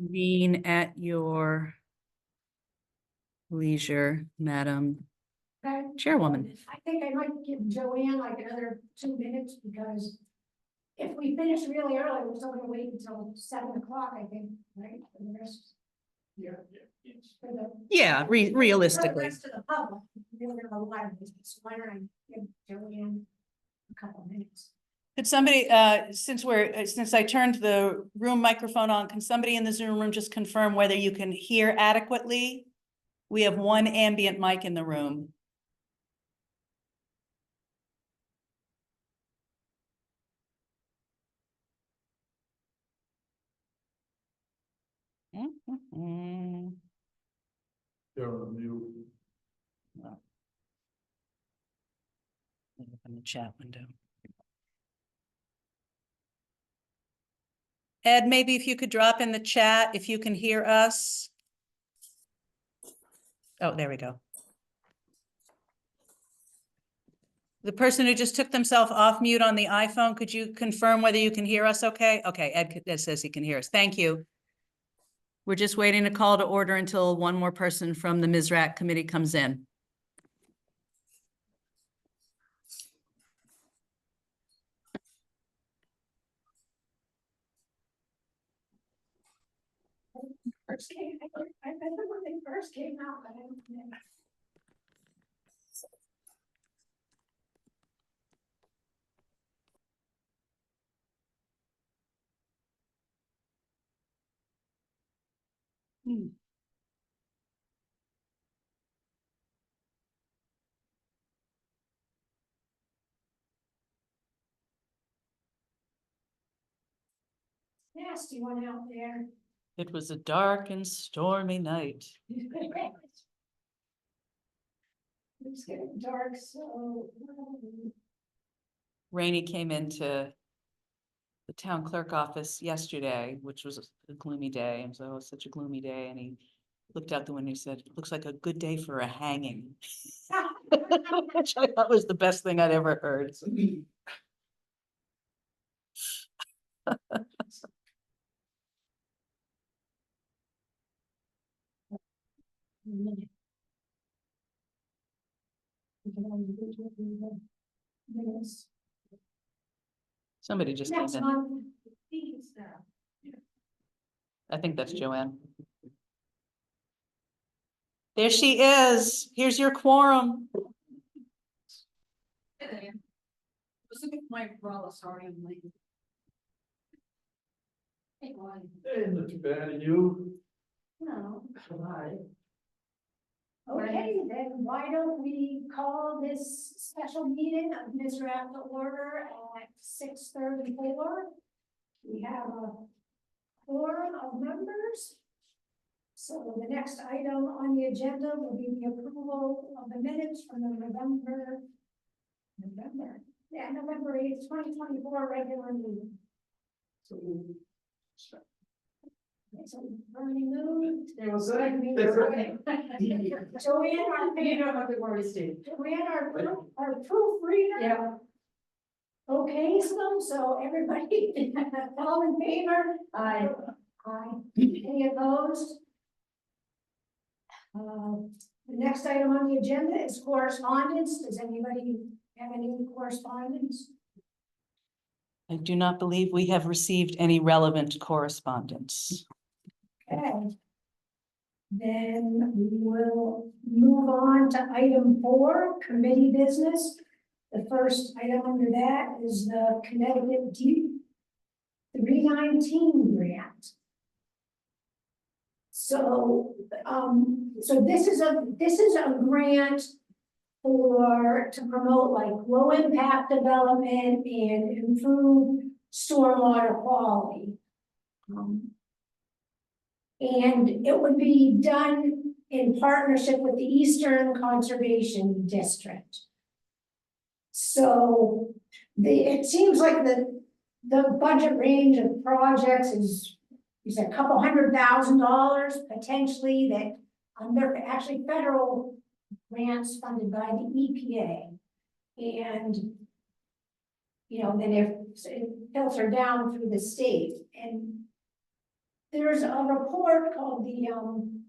Convene at your leisure, Madam Okay. Chairwoman. I think I might give Joanne like another 2 minutes, because if we finish really early, we're still gonna wait until 7 o'clock, I think, right? For the rest. Yeah. For the. Yeah, For the realistically. rest of the public, we're gonna have a lot of business, so why don't I give Joanne a couple minutes? Could somebody, since I turned the room microphone on, can somebody in the Zoom room just confirm whether you can hear adequately? We have one ambient mic in the room. You're on mute. Open the chat window. Ed, maybe if you could drop in the chat, if you can hear us. Oh, there we go. The person who just took themselves off mute on the iPhone, could you confirm whether you can hear us okay? Okay, Ed says he can hear us. Thank you. We're just waiting to call to order until one more person from the MSRAC committee comes in. First came, I remember when they first came out, but I don't know. Nasty one out there. It was a dark and stormy night. It's getting dark, so. Rainey came into the town clerk office yesterday, which was a gloomy day, and so it was such a gloomy day, and he looked out the window and said, "Looks like a good day for a hanging." Which I thought was the best thing I'd ever heard. Yes. Somebody just came Next in. month. I think that's Joanne. There she is. Here's your quorum. Look at my umbrella, sorry, I'm late. Hey, one. Hey, not too bad, and you? No. Hi. Okay, then why don't we call this special meeting of MSRAC to order at 6:34? We have a quorum of members. So the next item on the agenda will be the approval of the minutes from the November 8th, 2024 regular meeting. So Bernie moved. It was Joanne, our You know how good words do. Joanne, our proofreader. Yeah. Okay, so everybody, all in favor? Aye. Aye. Any opposed? The next item on the agenda is correspondence. Does anybody have any correspondence? I do not believe we have received any relevant correspondence. Okay. Then we will move on to item 4, committee business. The first item under that is the Connecticut Deep 319 grant. So, this is a grant to promote like low impact development and improve stormwater quality. And it would be done in partnership with the Eastern Conservation District. So it seems like the budget range of projects is a couple $100,000 potentially that they're actually federal grants funded by the EPA. And, then if it filter down through the state, and there's a report called the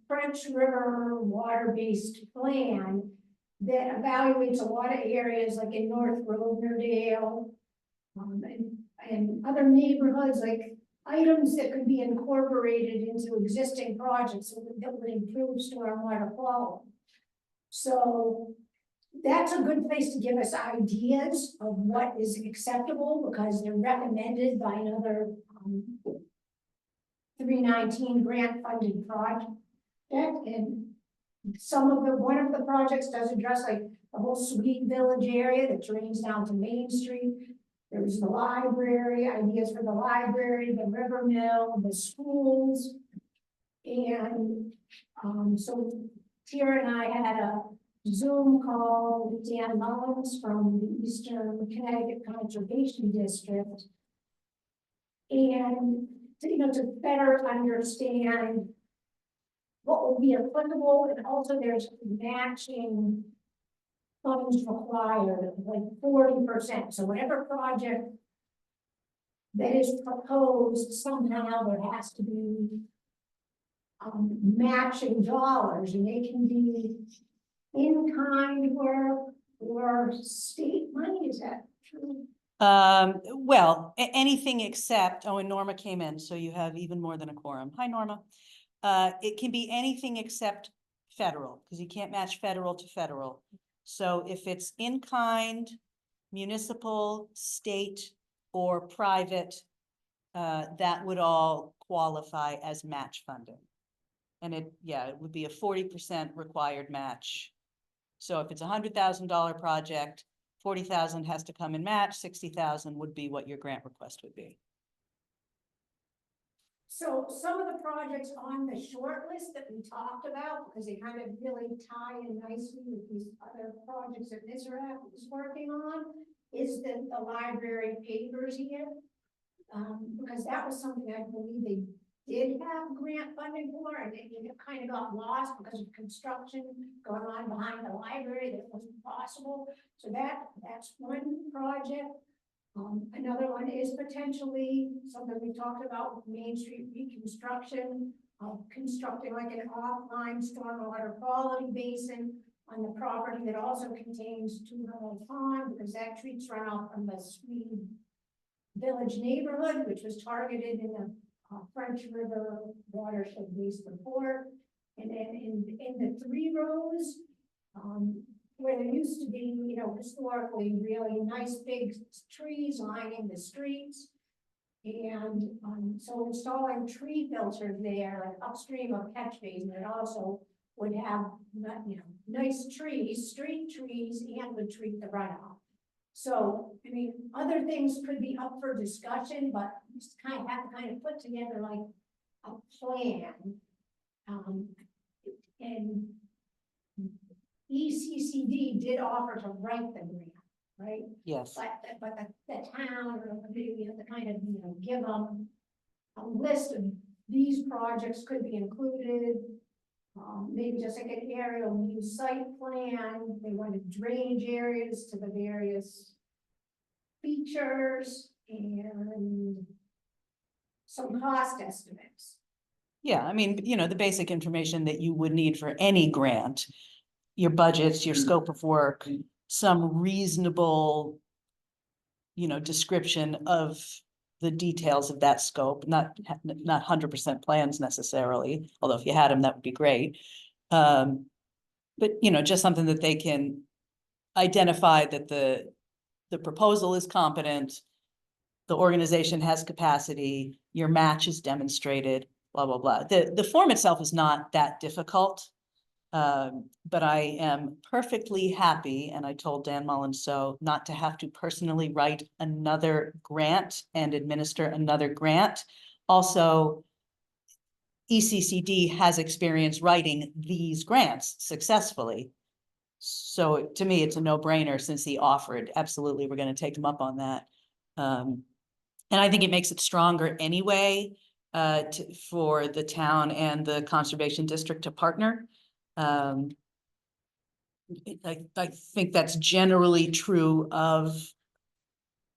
French River Water-Based Plan that evaluates a lot of areas like in North Riverdale, and other neighborhoods, like items that could be incorporated into existing projects that would improve stormwater quality. So that's a good place to give us ideas of what is acceptable, because they're recommended by another 319 grant funded project. And one of the projects does address like the whole Sweet Village area that drains down to Main Street. There's the library, ideas for the library, the river mill, the schools. And so Tara and I had a Zoom call with Dan Mullins from the Eastern Connecticut Conservation District. And to better understand what will be applicable, and also there's matching funds required, like 40%. So whatever project that is proposed, somehow there has to be matching dollars, and they can be in-kind work or state money. Is that true? Well, anything except, and Norma came in, so you have even more than a quorum. Hi, Norma. It can be anything except federal, because you can't match federal to federal. So if it's in kind, municipal, state, or private, that would all qualify as match funding. And it would be a 40% required match. So if it's $100,000 project, 40,000 has to come in match, 60,000 would be what your grant request would be. So some of the projects on the short list that we talked about, because they kind of really tie in nicely with these other projects that MSRAC is working on, is the library papers here. Because that was something I believe they did have grant funding for, and it kind of got lost because of construction going on behind the library that wasn't possible. So that's one project. Another one is potentially something we talked about with Main Street reconstruction, constructing like an offline stormwater quality basin on the property that also contains Two-Hole Pond, because that treats runoff from the Swede Village neighborhood, which was targeted in the French River watershed-based report. And then in the 3 rows, where there used to be, historically really nice big trees lining the streets. And so installing tree filters there and upstream of catch basin, it also would have, nice trees, street trees, and would treat the runoff. So, other things could be up for discussion, but we just have to put together like a plan. And ECCD did offer to write the grant, right? Yes. But the town or the committee, we have to give them a list of these projects could be included. Maybe just like an aerial new site plan. They wanted drainage areas to the various features and some cost estimates. Yeah, the basic information that you would need for any grant, your budgets, your scope of work, some reasonable, description of the details of that scope, not 100% plans necessarily, although if you had them, that would be great. But, just something that they can identify that the proposal is competent, the organization has capacity, your match is demonstrated, blah, blah, blah. The form itself is not that difficult. But I am perfectly happy, and I told Dan Mullins so, not to have to personally write another grant and administer another grant. Also, ECCD has experience writing these grants successfully. So to me, it's a no-brainer since he offered. Absolutely, we're going to take him up on that. And I think it makes it stronger anyway for the town and the conservation district to partner. I think that's generally true of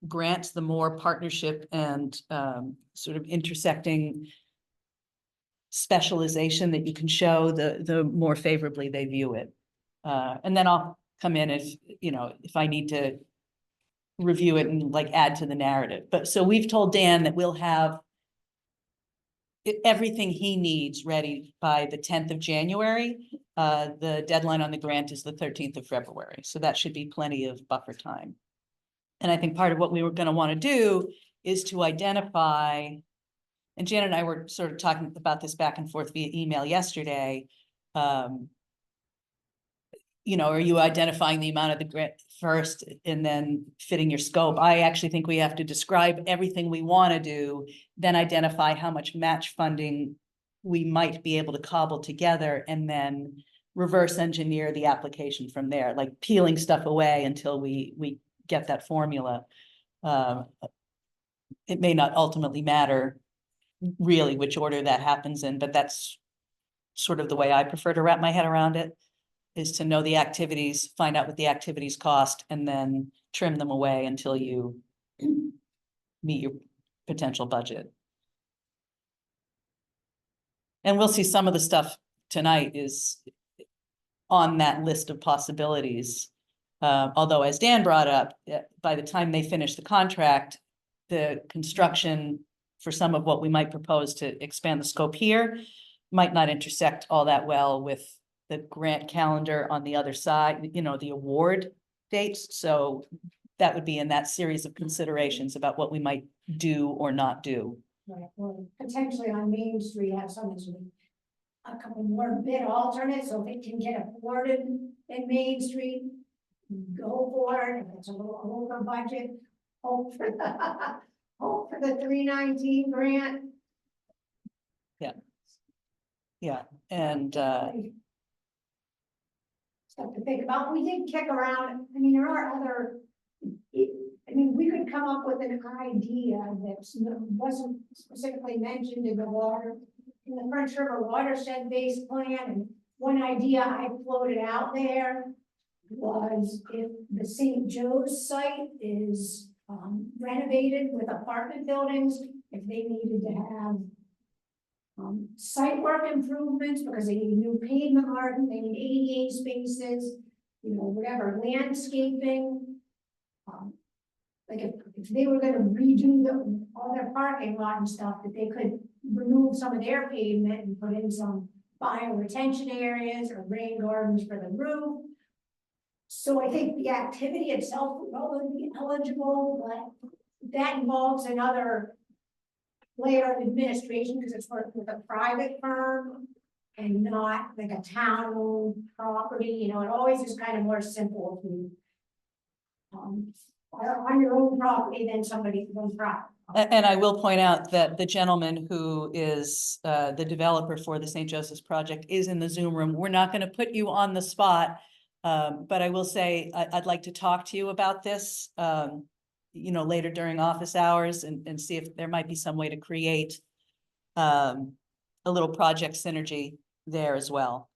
grants. The more partnership and sort of intersecting specialization that you can show, the more favorably they view it. And then I'll come in if I need to review it and like add to the narrative. But so we've told Dan that we'll have everything he needs ready by the 10th of January. The deadline on the grant is the 13th of February. So that should be plenty of buffer time. And I think part of what we were going to want to do is to identify, and Janet and I were sort of talking about this back and forth via email yesterday. Are you identifying the amount of the grant first and then fitting your scope? I actually think we have to describe everything we want to do, then identify how much match funding we might be able to cobble together, and then reverse engineer the application from there, like peeling stuff away until we get that formula. It may not ultimately matter really which order that happens in, but that's sort of the way I prefer to wrap my head around it, is to know the activities, find out what the activities cost, and then trim them away until you meet your potential budget. And we'll see some of the stuff tonight is on that list of possibilities. Although, as Dan brought up, by the time they finish the contract, the construction for some of what we might propose to expand the scope here might not intersect all that well with the grant calendar on the other side, the award dates. So that would be in that series of considerations about what we might do or not do. Right, or potentially on Main Street, have something to a couple more bid alternates, so if it can get awarded in Main Street, go for it. If it's a little over budget, hope for the 319 grant. Yeah, and Stuff to think about. We did kick around, I mean, there are other, we could come up with an idea that wasn't specifically mentioned in the French River watershed-based plan. And one idea I floated out there was, if the St. Joe's site is renovated with apartment buildings, if they needed to have site work improvements because they need new pavement art, they need ADA spaces, whatever, landscaping. Like if they were gonna redo all their parking lot and stuff, that they could remove some of their pavement and put in some bio retention areas or rain gardens for the roof. So I think the activity itself would probably be eligible, but that involves another layer of administration because it's working with a private firm and not like a town-owned property. It always is kind of more simple if you are on your own property than somebody's own property. and I will point out that the gentleman who is the developer for the St. Joseph's project is in the Zoom room. We're not going to put you on the spot, but I will say I'd like to talk to you about this later during office hours and see if there might be some way to create a little project synergy there as well.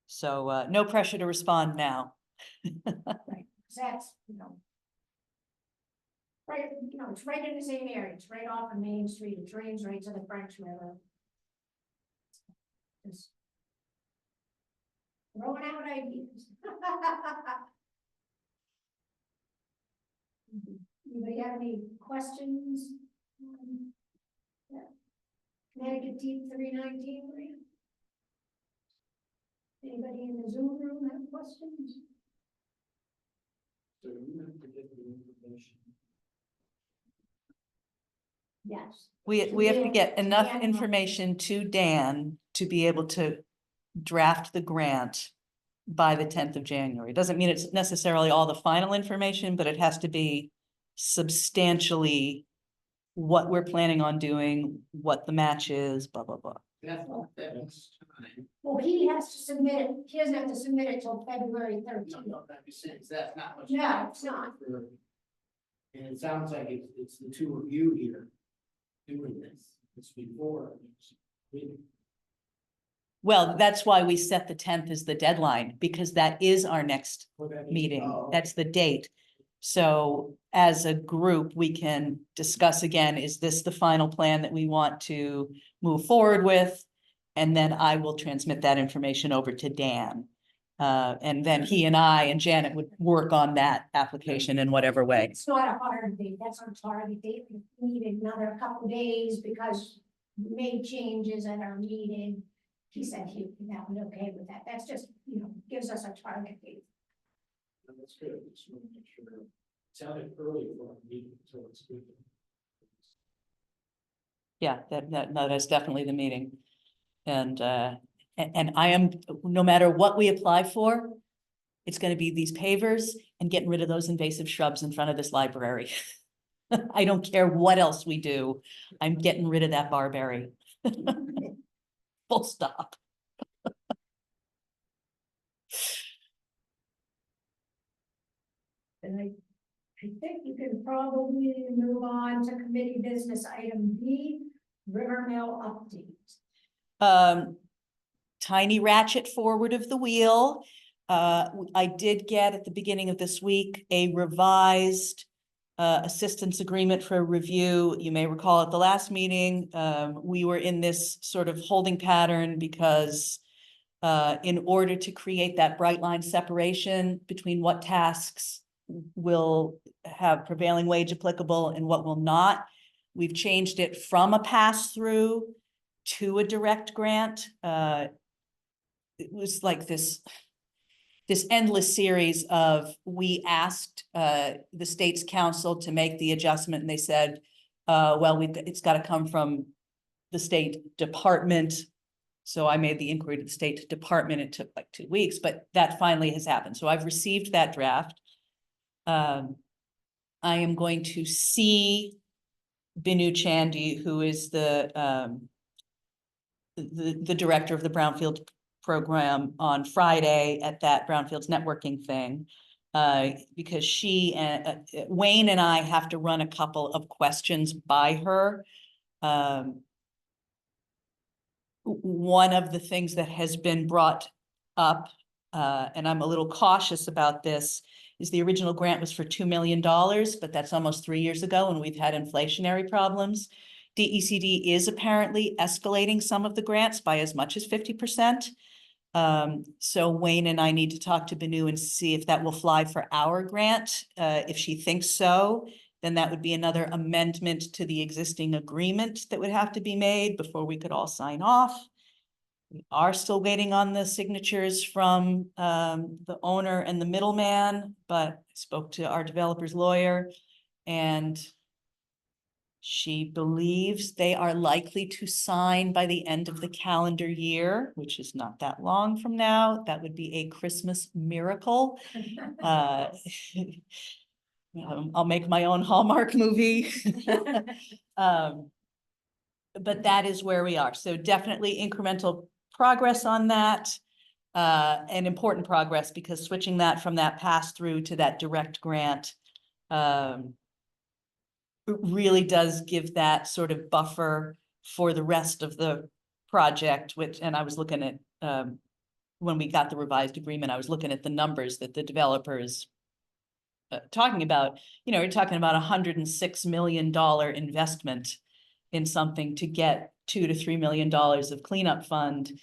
So no pressure to respond now. Right, 'cause that's, right, it's right in the same area. It's right off of Main Street. It drains right to the French River. Just throwing out ideas. Anybody have any questions? Yeah. Connecticut Deep 319 grant? Anybody in the Zoom room have questions? So you have to get the information. Yes. We have to get enough Dan. information to Dan to be able to draft the grant by the 10th of January. Doesn't mean it's necessarily all the final information, but it has to be substantially what we're planning on doing, what the match is, blah, blah, blah. That's time. Well, he has to submit it. He doesn't have to submit it till February 13th. No, that makes sense. That's not much. No, time it's not. for- And it sounds like it's the two of you here doing this. It's before. Well, that's why we set the 10th as the deadline, because that is our next meeting. Oh. That's the date. So as a group, we can discuss again, is this the final plan that we want to move forward with? And then I will transmit that information over to Dan. And then he and I and Janet would work on that application in whatever way. It's not a hard date, that's our target date, we need another couple days because we made changes at our meeting. He said that was okay with that, that's just, gives us a target date. That's good, just want to make sure. It sounded early for a meeting, so it's good. Yeah, no, that's definitely the meeting. And I am, no matter what we apply for, it's gonna be these pavers and getting rid of those invasive shrubs in front of this library. I don't care what else we do, I'm getting rid of that barberry. Full stop. And I think you can probably move on to committee business item B, River Mill update. Tiny ratchet forward of the wheel. I did get at the beginning of this week a revised assistance agreement for review. You may recall at the last meeting, we were in this sort of holding pattern because in order to create that bright line separation between what tasks will have prevailing wage applicable and what will not, we've changed it from a pass-through to a direct grant. It was like this endless series of, we asked the state's council to make the adjustment, and they said, well, it's got to come from the state department. So I made the inquiry to the State Department. It took like 2 weeks, but that finally has happened. So I've received that draft. I am going to see Binu Chandy, who is the director of the Brownfield program, on Friday at that Brownfields networking thing. Because she and Wayne and I have to run a couple of questions by her. One of the things that has been brought up, and I'm a little cautious about this, is the original grant was for $2 million, but that's almost 3 years ago, and we've had inflationary problems. DECD is apparently escalating some of the grants by as much as 50%. So Wayne and I need to talk to Binu and see if that will fly for our grant. If she thinks so, then that would be another amendment to the existing agreement that would have to be made before we could all sign off. We are still waiting on the signatures from the owner and the middleman, but I spoke to our developer's lawyer, and she believes they are likely to sign by the end of the calendar year, which is not that long from now. That would be a Christmas miracle. I'll make my own Hallmark movie. But that is where we are. So definitely incremental progress on that. And important progress, because switching that from that pass-through to that direct grant really does give that sort of buffer for the rest of the project, which, and I was looking at, when we got the revised agreement, I was looking at the numbers that the developer is talking about. You're talking about $106 million investment in something to get $2 to $3 million of cleanup fund.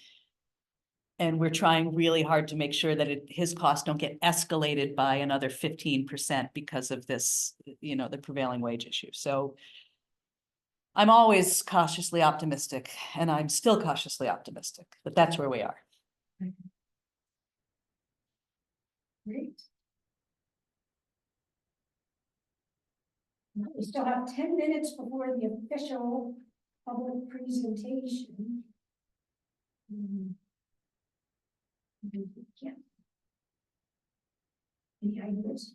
And we're trying really hard to make sure that his costs don't get escalated by another 15% because of this, the prevailing wage issue. So I'm always cautiously optimistic, and I'm still cautiously optimistic, but that's where we are. Great. Now, we still have 10 minutes before the official public presentation. Yeah. Any ideas?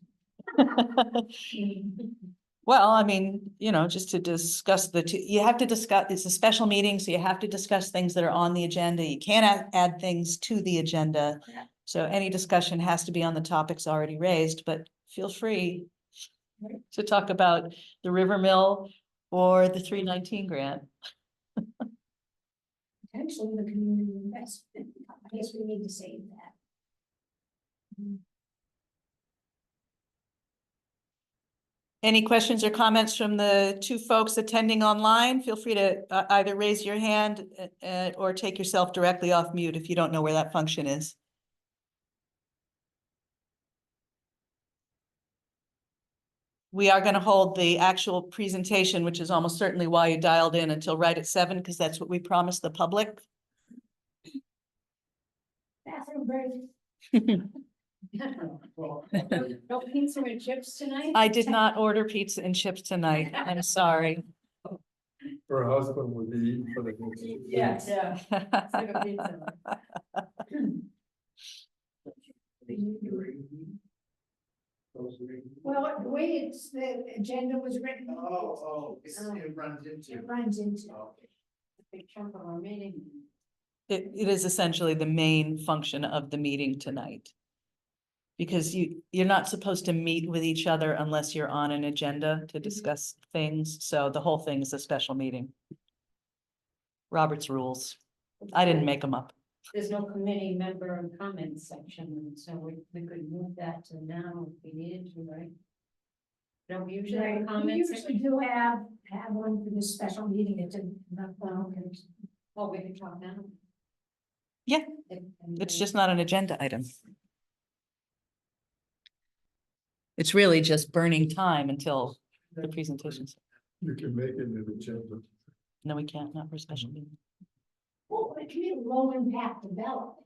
Well, I mean, just to discuss you have to discuss, it's a special meeting, so you have to discuss things that are on the agenda. You can't add things to the agenda. Correct. So any discussion has to be on the topics already raised, but feel free to talk about the River Mill or the 319 grant. Potentially the community investment. I guess we need to save that. Any questions or comments from the two folks attending online? Feel free to either raise your hand or take yourself directly off mute if you don't know where that function is. We are going to hold the actual presentation, which is almost certainly why you dialed in, until right at 7, because that's what we promised the public. Bathroom break. Well, No pizza and chips tonight? I did not order pizza and chips tonight. I'm sorry. Her husband would be eating for the. Yes, yeah. It's like a pizza. Well, the way it's, the agenda was written. It runs into. It runs into. Big chunk of our meeting. It is essentially the main function of the meeting tonight. Because you're not supposed to meet with each other unless you're on an agenda to discuss things, so the whole thing is a special meeting. Robert's rules. I didn't make them up. There's no committee member and comments section, so we could move that to now if we needed to, right? Don't we usually have a We comment usually section? do have one for this special meeting. It didn't. Oh, we can talk now. Yeah, If- It's just not an agenda item. It's really just burning time until the presentations. You can make it an agenda. No, we can't, not for a special meeting. Well, it can be low impact development.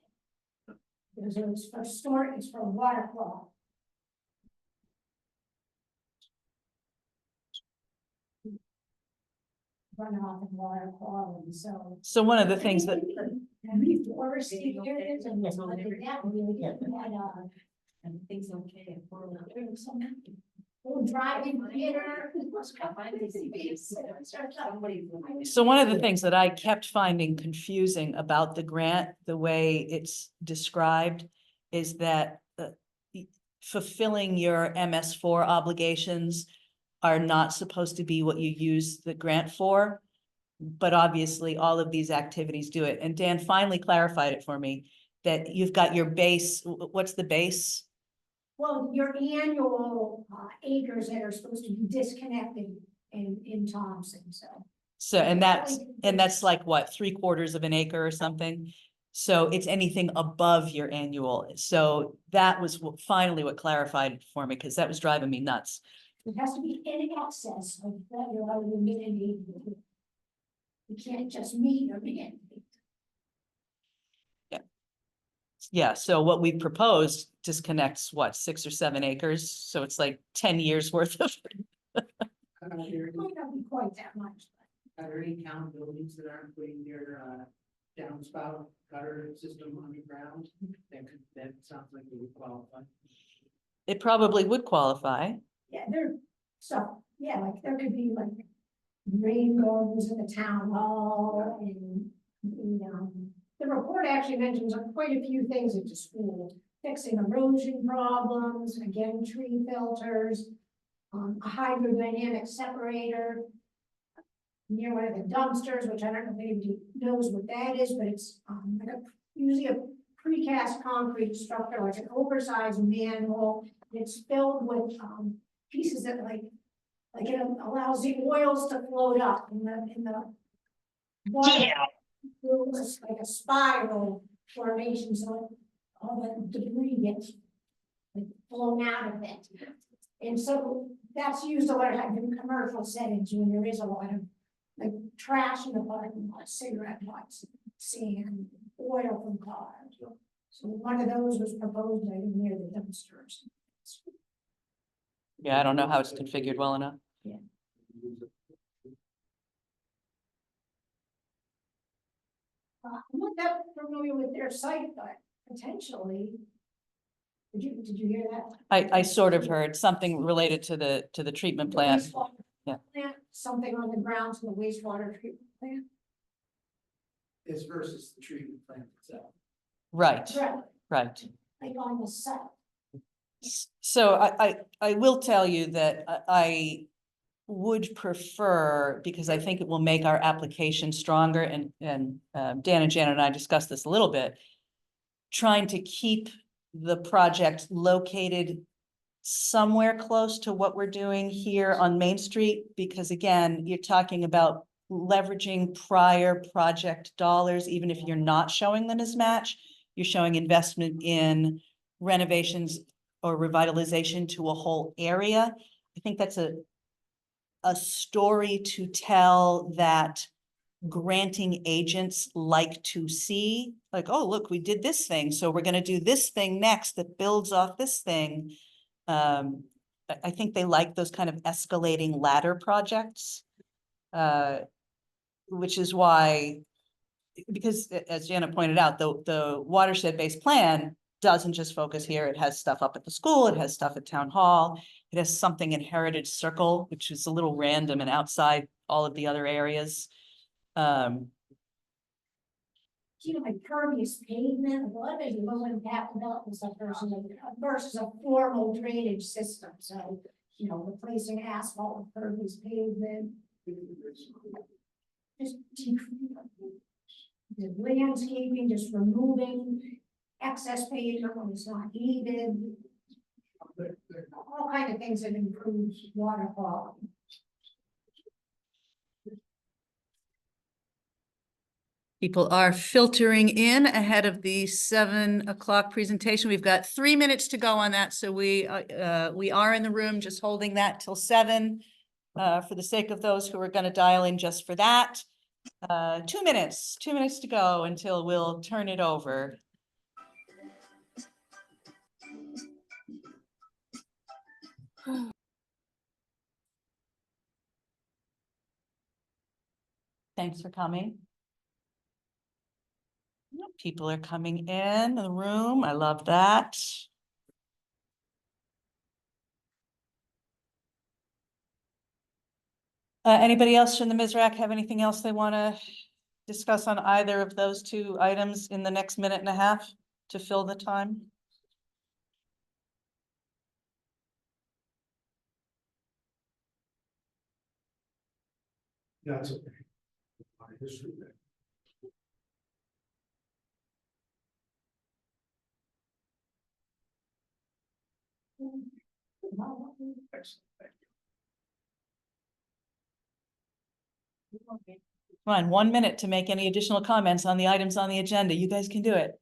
Because it's for storage, it's for water quality. Runoff and water quality, so. So one of the things that, Reforesting areas and stuff like that, we had, And things okay. If we're not doing little drive-in theater. somebody. so one of the things that I kept finding confusing about the grant, the way it's described, is that fulfilling your MS4 obligations are not supposed to be what you use the grant for. But obviously, all of these activities do it. And Dan finally clarified it for me, that you've got your base, what's the base? Well, your annual acres that are supposed to be disconnected in Thompson, so. So, and that's like what, 3/4 of an acre or something? So it's anything above your annual. So that was finally what clarified it for me, because that was driving me nuts. It has to be in excess of that you're already meeting. You can't just meet or meet. Yeah, so what we proposed disconnects what, 6 or 7 acres? So it's like 10 years worth of. It might not be quite that much. Are there any town buildings that aren't putting their downspout gutter system underground? That sounds like it would qualify. It probably would qualify. Yeah, like there could be like rain gardens in the town hall and, the report actually mentions quite a few things at the school. Fixing erosion problems, again, tree filters, a hydrodynamic separator near one of the dumpsters, which I don't know if anybody knows what that is, but it's like usually a precast concrete structure, like an oversized manhole. It's filled with pieces that like it allows the oils to float up in the water. It's like a spiral formation, so all the debris gets like blown out of it. And so that's used a lot of times in commercial settings when there is a lot of like trash in the parking lot, cigarette butts, sand, oil from cars. So one of those was proposed right near the dumpsters. Yeah, I don't know how it's configured well enough. I'm not that familiar with their site, but potentially. Did you hear that? I sort of heard something related to the treatment plant. Wastewater Yeah. plant, something on the grounds in the wastewater treatment plant. This versus the treatment plant itself. Right, Right, right. like on the site. So I will tell you that I would prefer, because I think it will make our application stronger, and Dan and Janet and I discussed this a little bit, trying to keep the project located somewhere close to what we're doing here on Main Street, because again, you're talking about leveraging prior project dollars, even if you're not showing them as match, you're showing investment in renovations or revitalization to a whole area. I think that's a story to tell that granting agents like to see, like, oh, look, we did this thing, so we're gonna do this thing next that builds off this thing. I think they like those kind of escalating ladder projects. Which is why, because as Janet pointed out, the watershed-based plan doesn't just focus here. It has stuff up at the school, it has stuff at town hall, it has something in Heritage Circle, which is a little random and outside all of the other areas. You know, like pervious pavement, a lot of it is low impact development stuff versus a formal drainage system, so, you know, replacing asphalt with pervious pavement. Just the landscaping, just removing excess pavement when it's not needed. All kind of things that improve water quality. People are filtering in ahead of the 7 o'clock presentation. We've got 3 minutes to go on that, so we are in the room just holding that till 7. For the sake of those who are going to dial in just for that. 2 minutes to go until we'll turn it over. Thanks for coming. People are coming in the room. I love that. Anybody else from the MSRAC have anything else they want to discuss on either of those 2 items in the next minute and a half to fill the time? That's okay. My history there. Excellent, thank you. Come on, 1 minute to make any additional comments on the items on the agenda. You guys can do it.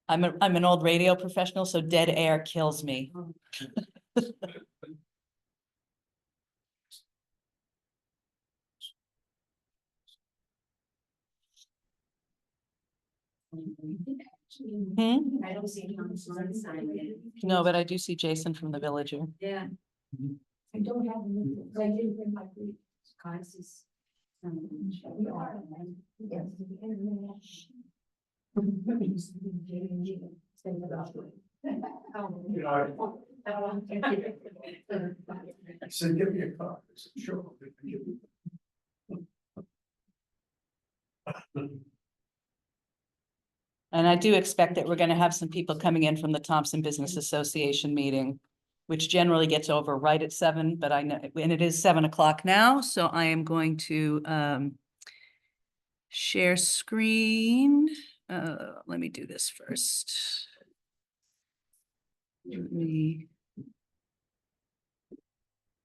I'm an old radio professional, so dead air kills me. Hmm? I don't see Tom's sign yet. No, but I do see Jason from the Villager. Yeah. I don't have, I didn't bring my brief. Causes. We are. Yes. You know, I said, give me a copy. I said, sure. I'll give you. And I do expect that we're gonna have some people coming in from the Thompson Business Association meeting, which generally gets over right at 7, but I know, and it is 7 o'clock now, so I am going to share screen. Let me do this first. Let me.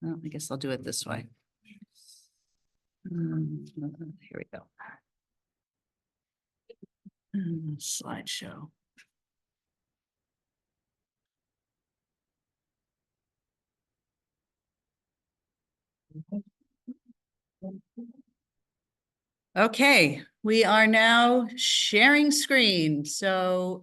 Well, I guess I'll do it this way. Here we go. Slideshow. Okay, we are now sharing screen. So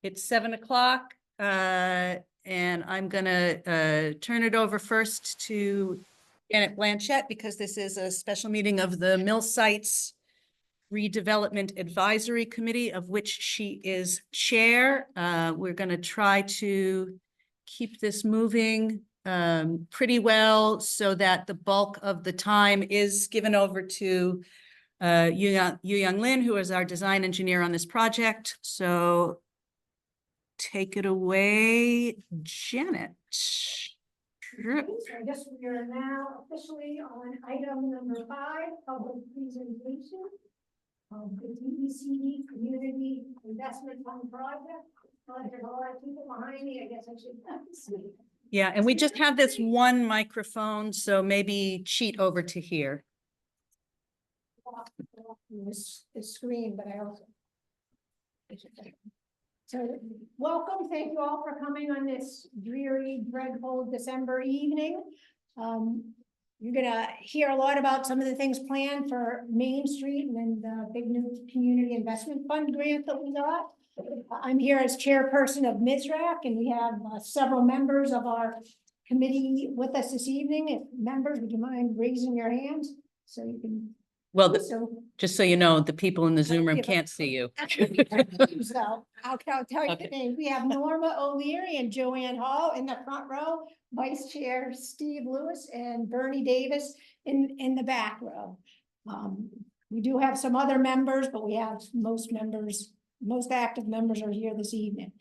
it's 7 o'clock and I'm gonna turn it over first to Janet Blanchette because this is a special meeting of the Mill Sites Redevelopment Advisory Committee, of which she is chair. We're going to try to keep this moving pretty well so that the bulk of the time is given over to Yu Young Lin, who is our design engineer on this project. So take it away, Janet. So I guess we are now officially on item number 5, public presentation. the DECD Community Investment Fund Project. There's a lot of people behind me, I guess I should. Yeah, and we just have this one microphone, so maybe cheat over to here. The screen, but I also. So, welcome, thank you all for coming on this dreary, dreadful December evening. You're gonna hear a lot about some of the things planned for Main Street and then the big new Community Investment Fund grant that we got. I'm here as chairperson of MSRAC, and we have several members of our committee with us this evening. If members, would you mind raising your hands so you can? Well, So, just so you know, the people in the Zoom room Yeah, but- can't see you. so I'll tell you the Okay. names. We have Norma O'Leary and Joanne Hall in the front row, Vice Chair Steve Lewis and Bernie Davis in the back row. We do have some other members, but we have most active members are here this evening.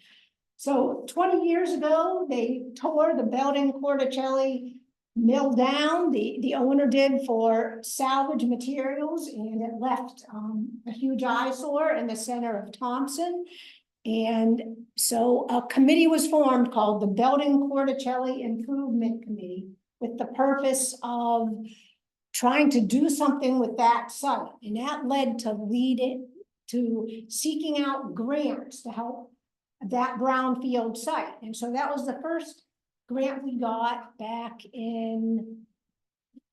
So 20 years ago, they tore the Belden Corticelli mill down, the owner did, for salvage materials, and it left a huge eyesore in the center of Thompson. And so a committee was formed called the Belden Corticelli Improvement Committee with the purpose of trying to do something with that site. And that led to seeking out grants to help that brownfield site. And so that was the first grant we got back in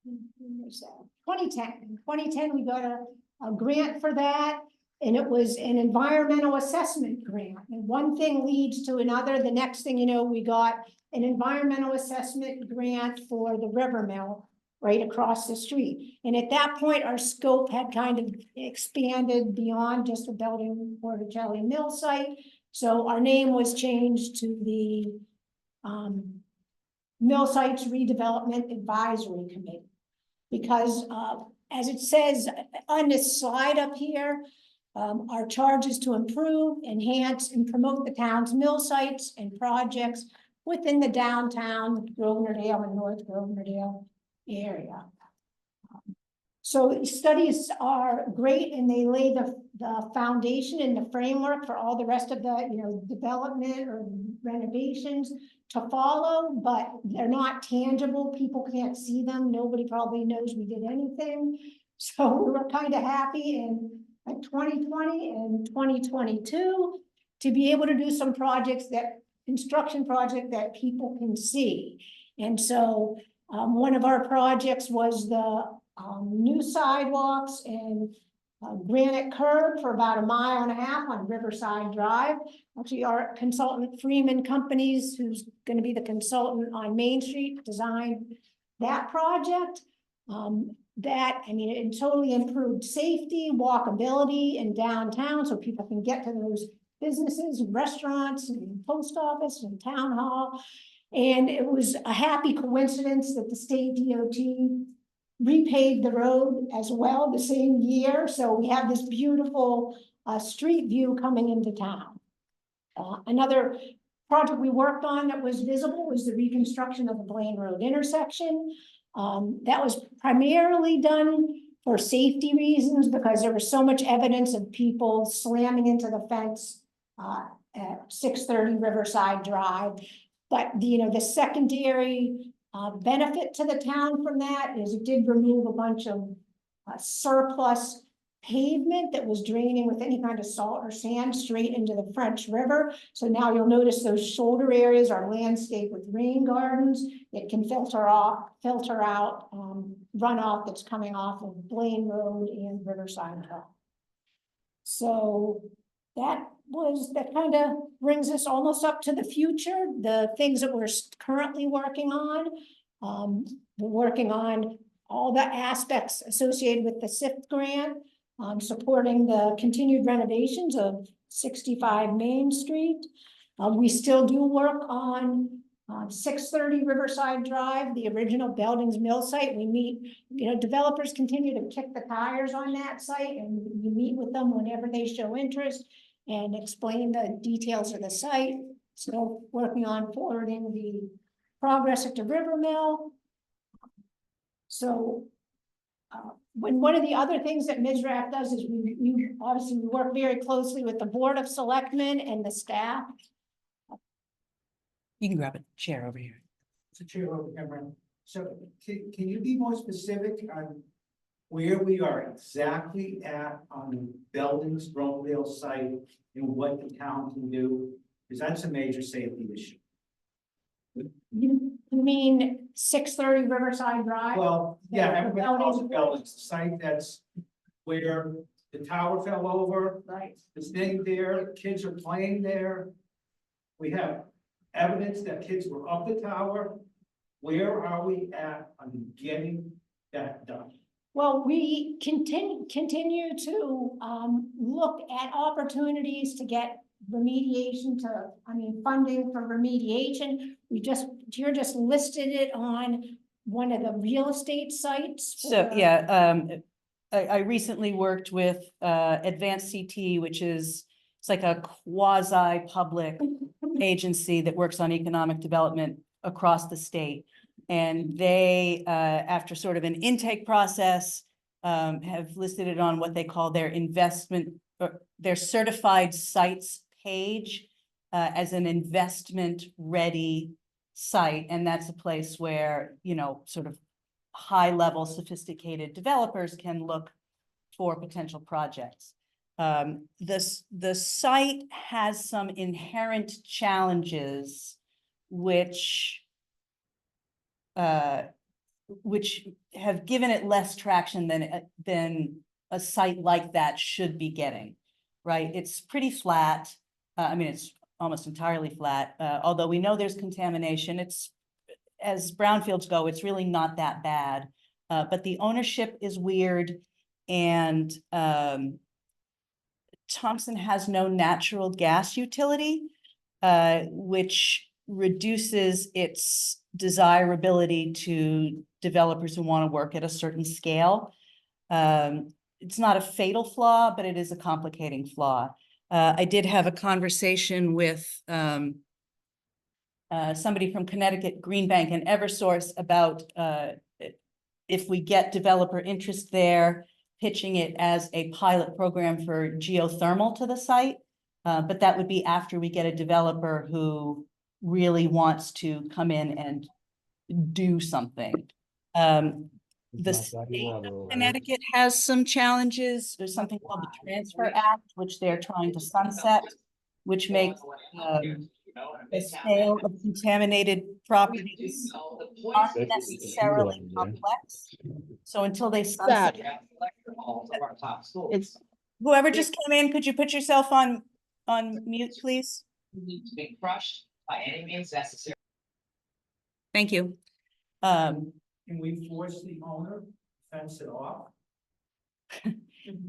2010. In 2010, we got a grant for that, and it was an environmental assessment grant. And one thing leads to another. The next thing you know, we got an environmental assessment grant for the river mill right across the street. And at that point, our scope had kind of expanded beyond just the Belden Corticelli mill site. So our name was changed to the Mill Sites Redevelopment Advisory Committee. Because as it says on this slide up here, our charge is to improve, enhance, and promote the town's mill sites and projects within the downtown Grosvenor-Dale and North Grosvenor-Dale area. So studies are great, and they lay the foundation and the framework for all the rest of the development or renovations to follow, but they're not tangible. People can't see them. Nobody probably knows we did anything. So we were kind of happy in 2020 and 2022 to be able to do some construction project that people can see. And so one of our projects was the new sidewalks and granite curb for about 1.5 miles on Riverside Drive. Actually, our consultant Freeman Companies, who's going to be the consultant on Main Street, designed that project. It totally improved safety, walkability in downtown, so people can get to those businesses, restaurants, and post office and town hall. And it was a happy coincidence that the state DOT repaved the road as well the same year. So we have this beautiful street view coming into town. Another project we worked on that was visible was the reconstruction of the Blaine Road intersection. That was primarily done for safety reasons because there was so much evidence of people slamming into the fence at 630 Riverside Drive. But the secondary benefit to the town from that is it did remove a bunch of surplus pavement that was draining with any kind of salt or sand straight into the French River. So now you'll notice those shoulder areas are landscaped with rain gardens. It can filter out runoff that's coming off of Blaine Road and Riverside Drive. So that kind of brings us almost up to the future. The things that we're currently working on, we're working on all the aspects associated with the SIFT grant, supporting the continued renovations of 65 Main Street. We still do work on 630 Riverside Drive, the original Belden's Mill site. We meet, developers continue to kick the tires on that site, and we meet with them whenever they show interest and explain the details of the site. Still working on forwarding the progress at the River Mill. So when one of the other things that MSRAC does is we obviously we work very closely with the Board of Selectmen and the staff. You can grab a chair over here. It's a chair over camera. So can you be more specific on where we are exactly at on the Belding's Bromville site and what the town can do? Because that's a major safety issue. You mean 630 Riverside Drive? Well, yeah, The everybody calls it Belding's- Belding's, the site that's where the tower fell over. Right. It's staying there, kids are playing there. We have evidence that kids were up the tower. Where are we at on getting that done? Well, we continue to look at opportunities to get remediation funding for remediation. You're just listed it on one of the real estate sites. So, for- yeah, I recently worked with Advanced CT, which is, it's like a quasi-public agency that works on economic development across the state. And they, after sort of an intake process, have listed it on what they call their investment, their certified sites page as an investment-ready site. And that's a place where, sort of high-level sophisticated developers can look for potential projects. The site has some inherent challenges which have given it less traction than a site like that should be getting, right? It's pretty flat. It's almost entirely flat, although we know there's contamination. It's, as brownfields go, it's really not that bad. But the ownership is weird, and Thompson has no natural gas utility, which reduces its desirability to developers who want to work at a certain scale. It's not a fatal flaw, but it is a complicating flaw. I did have a conversation with somebody from Connecticut, Green Bank and Eversource about if we get developer interest there, pitching it as a pilot program for geothermal to the site. But that would be after we get a developer who really wants to come in and do something. The state of Connecticut has some challenges. There's something called the Transfer Act, which they're trying to sunset, which makes the sale of contaminated properties aren't necessarily complex. So until they sunset, it's whoever just came in, could you put yourself on mute, please? Need to be crushed by any means necessary. Thank you. Can we force the owner to fence it off?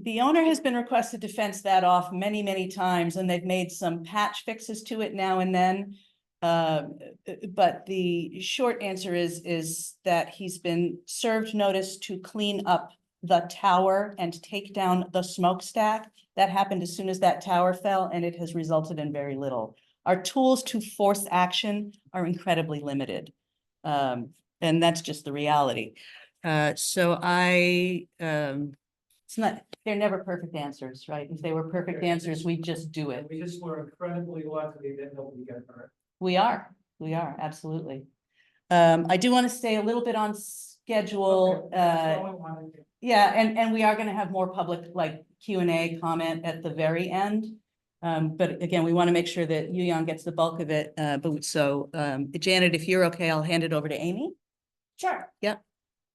The owner has been requested to fence that off many, many times, and they've made some patch fixes to it now and then. But the short answer is that he's been served notice to clean up the tower and take down the smokestack. That happened as soon as that tower fell, and it has resulted in very little. Our tools to force action are incredibly limited. And that's just the reality. So it's not, they're never perfect answers, right? If they were perfect answers, we'd just do it. We just were incredibly lucky that nobody got hurt. We are, absolutely. I do want to stay a little bit on schedule. Okay, that's all I wanted to- Yeah, and we are going to have more public like Q&A comment at the very end. But again, we want to make sure that Yuyan gets the bulk of it. Janet, if you're okay, I'll hand it over to Amy. Sure. Yep.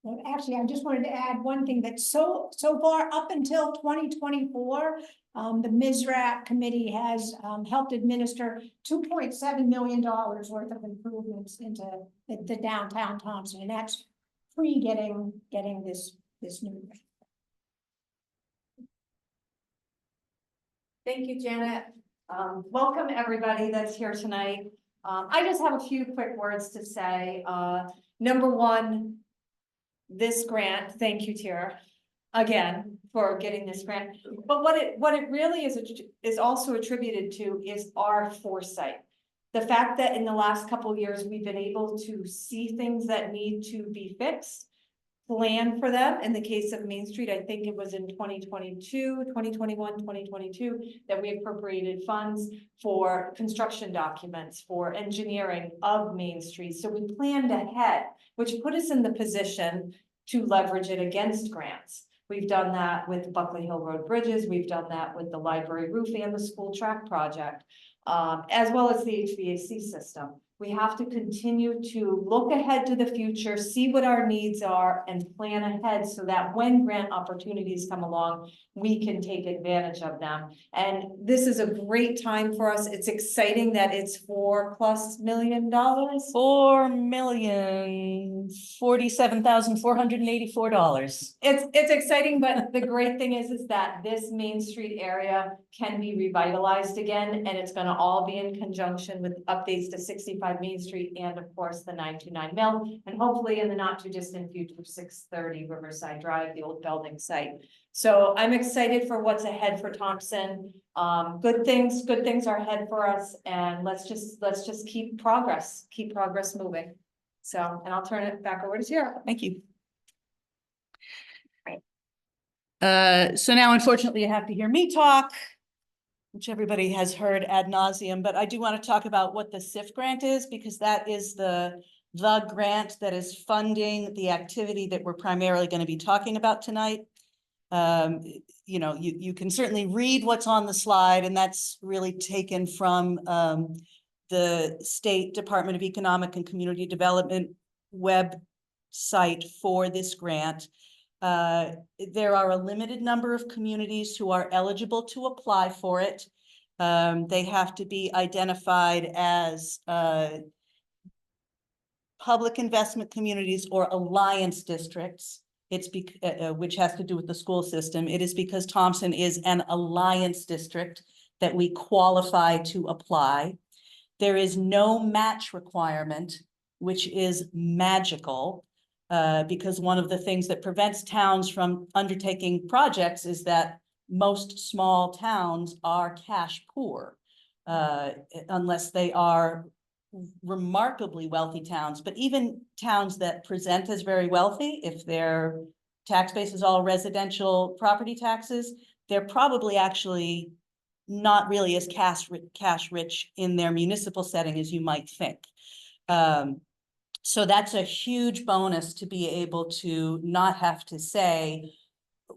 Well, actually, I just wanted to add one thing that so far up until 2024, the MSRAC committee has helped administer $2.7 million worth of improvements into the downtown Thompson, and that's getting this new. Thank you, Janet. Welcome, everybody that's here tonight. I just have a few quick words to say. Number one, this grant, thank you, Tara, again, for getting this grant. But what it really is also attributed to is our foresight. The fact that in the last couple of years, we've been able to see things that need to be fixed plan for them. In the case of Main Street, I think it was in 2022, 2021, 2022, that we appropriated funds for construction documents, for engineering of Main Street. So we planned ahead, which put us in the position to leverage it against grants. We've done that with Buckley Hill Road bridges. We've done that with the library roof and the school track project, as well as the HVAC system. We have to continue to look ahead to the future, see what our needs are, and plan ahead so that when grant opportunities come along, we can take advantage of them. And this is a great time for us. It's exciting that it's $4+ million. $4,047,484. It's exciting, but the great thing is that this Main Street area can be revitalized again, and it's gonna all be in conjunction with updates to 65 Main Street and of course the 929 Mill, and hopefully in the not too distant future, 630 Riverside Drive, the old building site. So I'm excited for what's ahead for Thompson. Good things are ahead for us, and let's just keep progress moving. So, and I'll turn it back over to Tara. Thank you. So now unfortunately you have to hear me talk, which everybody has heard ad nauseum, but I do want to talk about what the SIF grant is, because that is the grant that is funding the activity that we're primarily going to be talking about tonight. You know, you can certainly read what's on the slide, and that's really taken from the State Department of Economic and Community Development website for this grant. There are a limited number of communities who are eligible to apply for it. They have to be identified as public investment communities or alliance districts. It's which has to do with the school system. It is because Thompson is an alliance district that we qualify to apply. There is no match requirement, which is magical. Because one of the things that prevents towns from undertaking projects is that most small towns are cash poor, unless they are remarkably wealthy towns. But even towns that present as very wealthy, if their tax base is all residential property taxes, they're probably actually not really as cash rich in their municipal setting as you might think. So that's a huge bonus to be able to not have to say,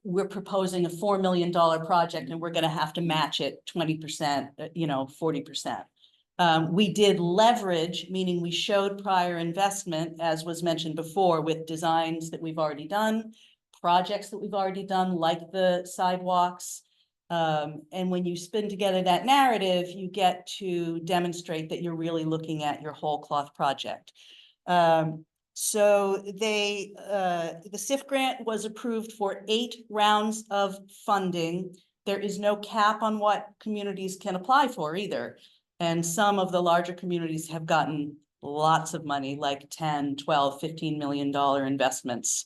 we're proposing a $4 million project and we're going to have to match it 20%, 40%. We did leverage, meaning we showed prior investment, as was mentioned before, with designs that we've already done, projects that we've already done, like the sidewalks. And when you spin together that narrative, you get to demonstrate that you're really looking at your whole cloth project. So the SIF grant was approved for 8 rounds of funding. There is no cap on what communities can apply for either. And some of the larger communities have gotten lots of money, like 10, 12, $15 million investments.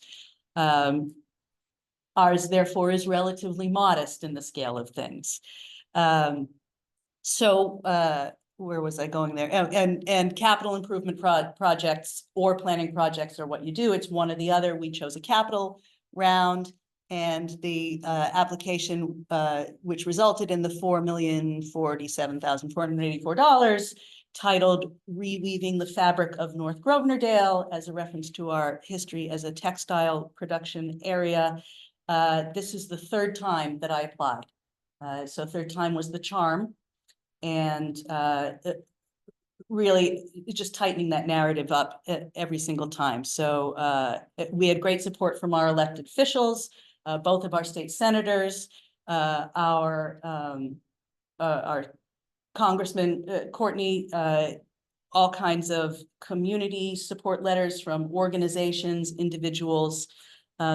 Ours, therefore, is relatively modest in the scale of things. Where was I going there? Oh, and capital improvement projects or planning projects are what you do. It's one or the other. We chose a capital round, and the application, which resulted in the $4,047,484, titled "Reweaving the Fabric of North Grosvenor-Dale," as a reference to our history as a textile production area. This is the 3rd time that I applied. So 3rd time was the charm. And really just tightening that narrative up every single time. So we had great support from our elected officials, both of our state senators, our Congressman Courtney, all kinds of community support letters from organizations, individuals.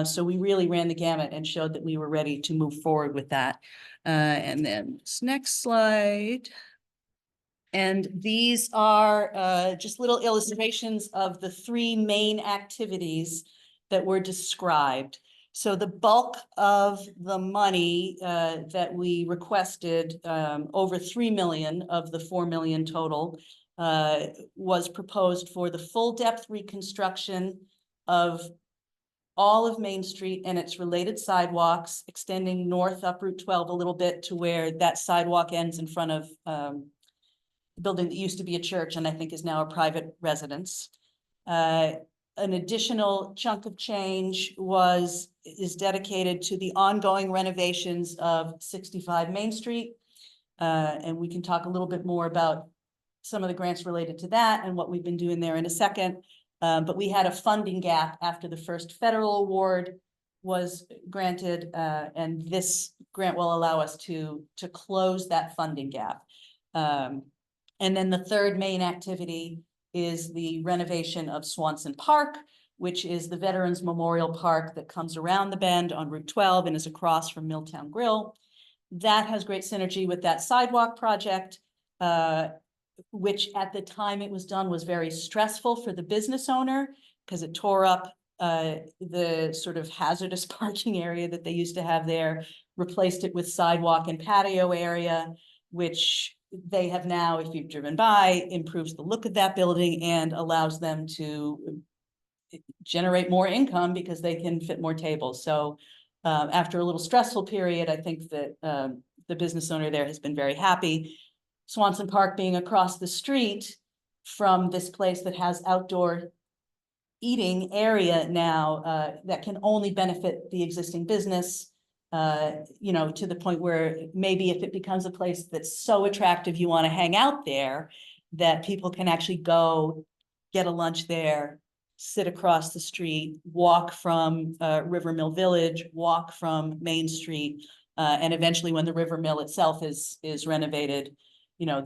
So we really ran the gamut and showed that we were ready to move forward with that. And then this next slide. And these are just little illustrations of the 3 main activities that were described. So the bulk of the money that we requested, over 3 million of the 4 million total, was proposed for the full depth reconstruction of all of Main Street and its related sidewalks, extending north up Route 12 a little bit to where that sidewalk ends in front of the building that used to be a church and I think is now a private residence. An additional chunk of change is dedicated to the ongoing renovations of 65 Main Street. And we can talk a little bit more about some of the grants related to that and what we've been doing there in a second. But we had a funding gap after the first federal award was granted, and this grant will allow us to close that funding gap. And then the third main activity is the renovation of Swanson Park, which is the Veterans Memorial Park that comes around the bend on Route 12 and is across from Milltown Grill. That has great synergy with that sidewalk project, which at the time it was done was very stressful for the business owner because it tore up the sort of hazardous parking area that they used to have there, replaced it with sidewalk and patio area, which they have now, if you've driven by, improves the look of that building and allows them to generate more income because they can fit more tables. So after a little stressful period, I think that the business owner there has been very happy. Swanson Park being across the street from this place that has outdoor eating area now, that can only benefit the existing business. You know, to the point where maybe if it becomes a place that's so attractive, you want to hang out there, that people can actually go get a lunch there, sit across the street, walk from River Mill Village, walk from Main Street, and eventually when the River Mill itself is renovated, you know,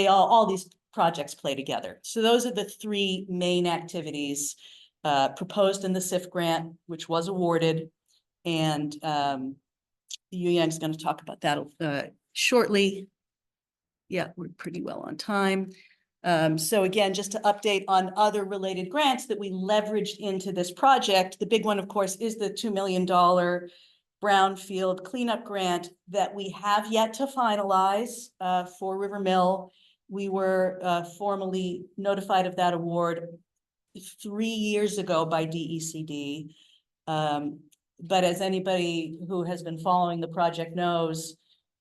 all these projects play together. So those are the three main activities proposed in the SIF grant, which was awarded. And Yu Yang's going to talk about that shortly. Yeah, we're pretty well on time. So again, just to update on other related grants that we leveraged into this project, the big one, of course, is the $2 million brownfield cleanup grant that we have yet to finalize for River Mill. We were formally notified of that award 3 years ago by DECD. But as anybody who has been following the project knows,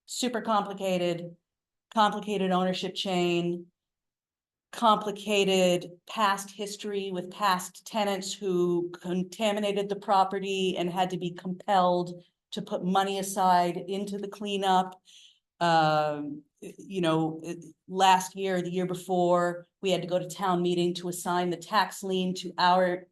super complicated ownership chain, complicated past history with past tenants who contaminated the property and had to be compelled to put money aside into the cleanup. You know, last year, the year before, we had to go to town meeting to assign the tax lien to our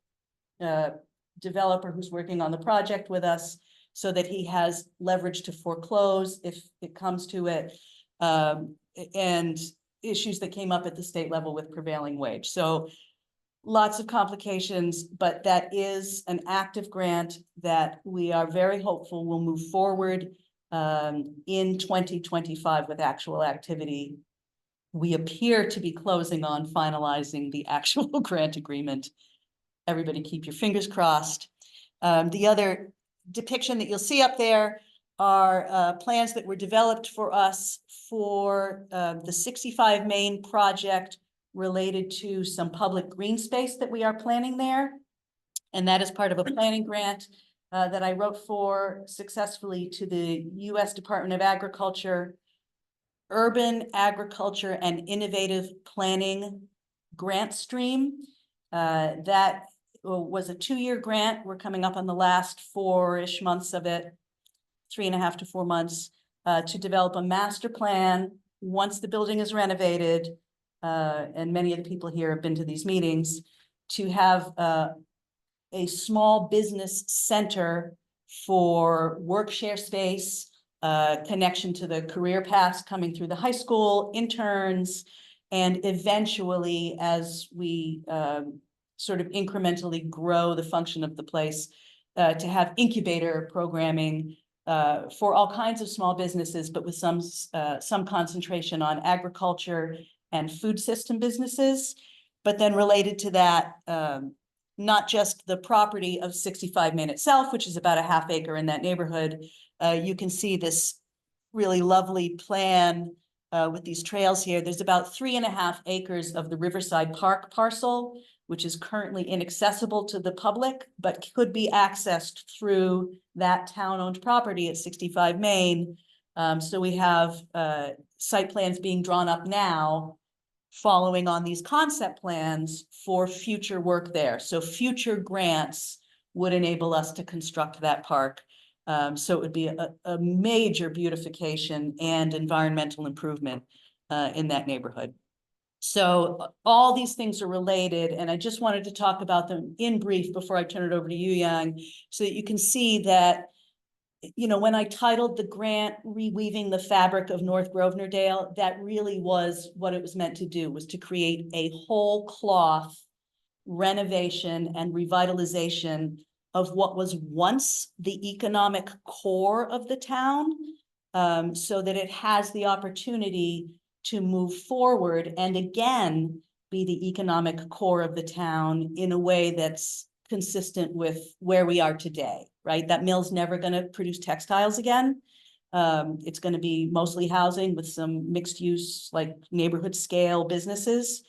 developer who's working on the project with us so that he has leverage to foreclose if it comes to it, and issues that came up at the state level with prevailing wage. So lots of complications, but that is an active grant that we are very hopeful will move forward in 2025 with actual activity. We appear to be closing on finalizing the actual grant agreement. Everybody keep your fingers crossed. The other depiction that you'll see up there are plans that were developed for us for the 65 Main project related to some public green space that we are planning there. And that is part of a planning grant that I wrote for successfully to the U.S. Department of Agriculture, Urban Agriculture and Innovative Planning grant stream. That was a 2-year grant. We're coming up on the last 4-ish months of it, 3.5 to 4 months, to develop a master plan once the building is renovated. And many of the people here have been to these meetings, to have a small business center for work share space, connection to the career paths coming through the high school, interns, and eventually, as we sort of incrementally grow the function of the place, to have incubator programming for all kinds of small businesses, but with some concentration on agriculture and food system businesses. But then related to that, not just the property of 65 Main itself, which is about a ½ acre in that neighborhood. You can see this really lovely plan with these trails here. There's about 3.5 acres of the Riverside Park parcel, which is currently inaccessible to the public, but could be accessed through that town-owned property at 65 Main. So we have site plans being drawn up now, following on these concept plans for future work there. So future grants would enable us to construct that park. So it would be a major beautification and environmental improvement in that neighborhood. So all these things are related, and I just wanted to talk about them in brief before I turn it over to you, Yang, so that you can see that, you know, when I titled the grant Reweaving the Fabric of North Grosvenor-Dale, that really was what it was meant to do, was to create a whole cloth renovation and revitalization of what was once the economic core of the town, so that it has the opportunity to move forward and again be the economic core of the town in a way that's consistent with where we are today, right? That mill's never going to produce textiles again. It's going to be mostly housing with some mixed use, like neighborhood scale businesses.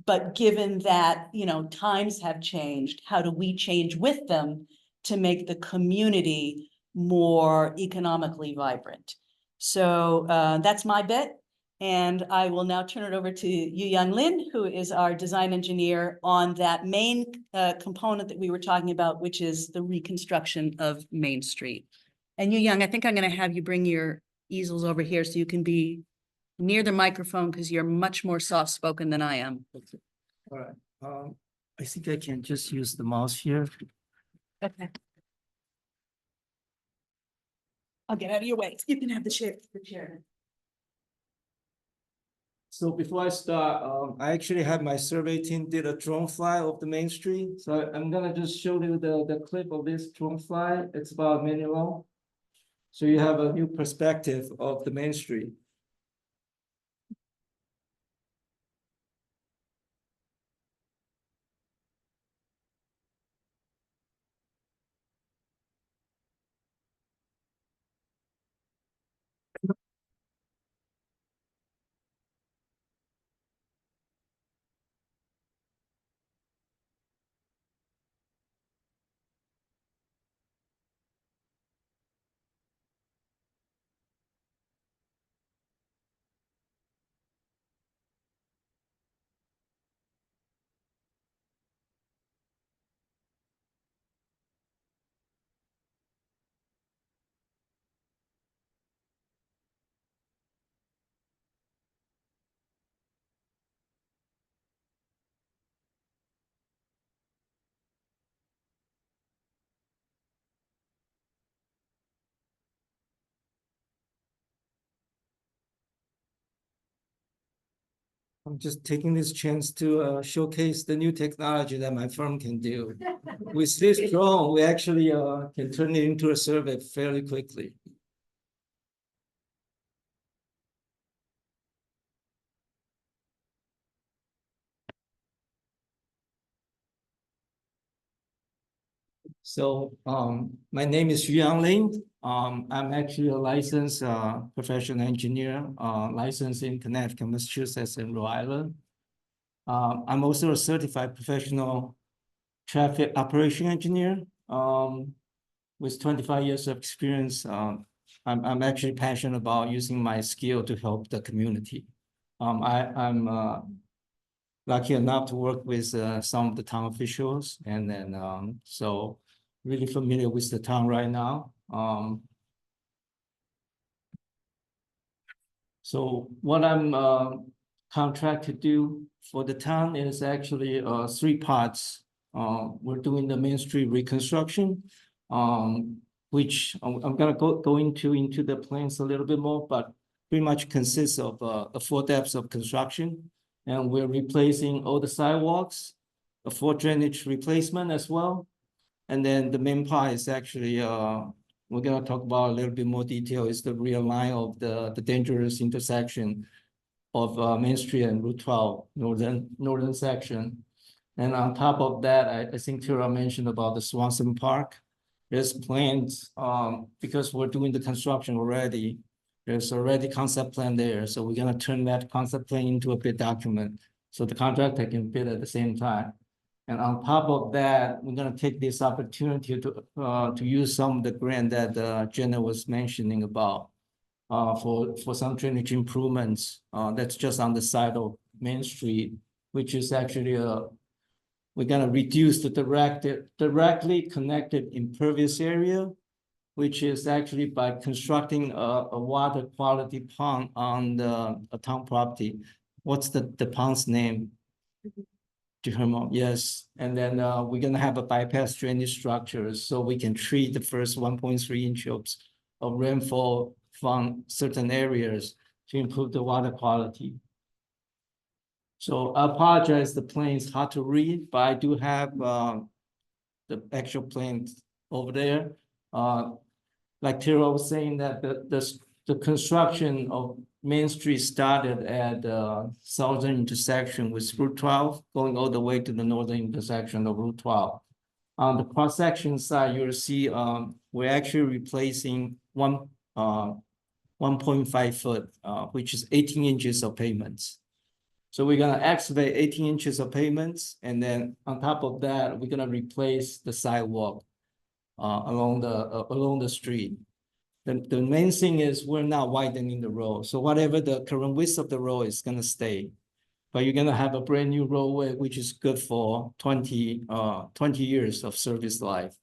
But given that, you know, times have changed, how do we change with them to make the community more economically vibrant? So that's my bit. And I will now turn it over to Yu-Young Lin, who is our design engineer on that main component that we were talking about, which is the reconstruction of Main Street. And Yu-Young, I think I'm going to have you bring your easels over here so you can be near the microphone because you're much more soft-spoken than I am. All right, I think I can just use the mouse here. Okay. I'll get out of your way. You can have the chair. So before I start, I actually had my survey team did a drone fly of the Main Street. So I'm gonna just show you the clip of this drone fly. It's about a minute long. So you have a new perspective of the Main Street. I'm just taking this chance to showcase the new technology that my firm can do. With this drone, we actually can turn it into a survey fairly quickly. So my name is Yu-Young Lin. I'm actually a licensed professional engineer, licensed in Connecticut, Massachusetts, and Rhode Island. I'm also a certified professional traffic operation engineer with 25 years of experience. I'm actually passionate about using my skill to help the community. I'm lucky enough to work with some of the town officials, and then so really familiar with the town right now. So what I'm contracted to do for the town is actually 3 parts. We're doing the Main Street reconstruction, which I'm gonna go into the plans a little bit more, but pretty much consists of 4 depths of construction. And we're replacing all the sidewalks, a 4 drainage replacement as well. And then the main part is actually, we're gonna talk about a little bit more detail, is the realign of the dangerous intersection of Main Street and Route 12, northern section. And on top of that, I think Tara mentioned about the Swanson Park. There's plans, because we're doing the construction already, There's already concept plan there, so we're gonna turn that concept plan into a bid document, so the contractor can bid at the same time. And on top of that, we're gonna take this opportunity to use some of the grant that Jenna was mentioning about. For some drainage improvements, that's just on the side of Main Street, which is actually we're gonna reduce the directly connected impervious area, which is actually by constructing a water quality pond on a town property. What's the pond's name? Yes, and then we're gonna have a bypass drainage structure, so we can treat the first 1.3 inches of rainfall from certain areas to improve the water quality. So I apologize, the plan is hard to read, but I do have the actual plans over there. Like Tara was saying that the construction of Main Street started at southern intersection with Route 12, going all the way to the northern intersection of Route 12. On the cross-section side, you'll see we're actually replacing 1.5 foot, which is 18 inches of pavements. So we're gonna excavate 18 inches of pavements, and then on top of that, we're gonna replace the sidewalk along the street. The main thing is we're not widening the road. So whatever the current width of the road is gonna stay. But you're gonna have a brand new roadway, which is good for 20 years of service life.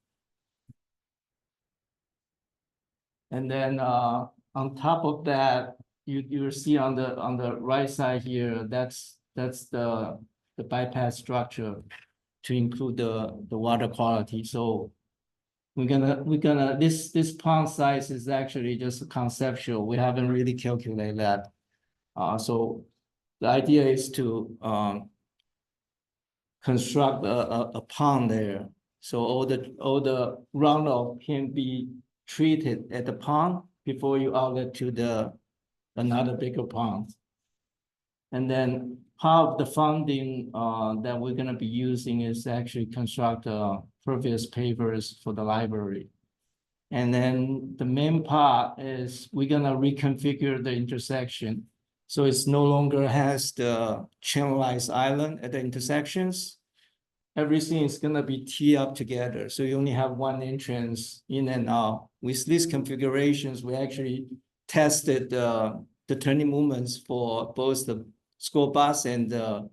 And then on top of that, you see on the right side here, that's the bypass structure to include the water quality. So this pond size is actually just conceptual. We haven't really calculated that. So the idea is to construct a pond there. So all the runoff can be treated at the pond before you outlet to another bigger pond. And then part of the funding that we're gonna be using is actually construct pervious pavers for the library. And then the main part is we're gonna reconfigure the intersection. So it's no longer has the channelized island at the intersections. Everything is gonna be teed up together. So you only have one entrance in and out. With these configurations, we actually tested the turning movements for both the school bus and the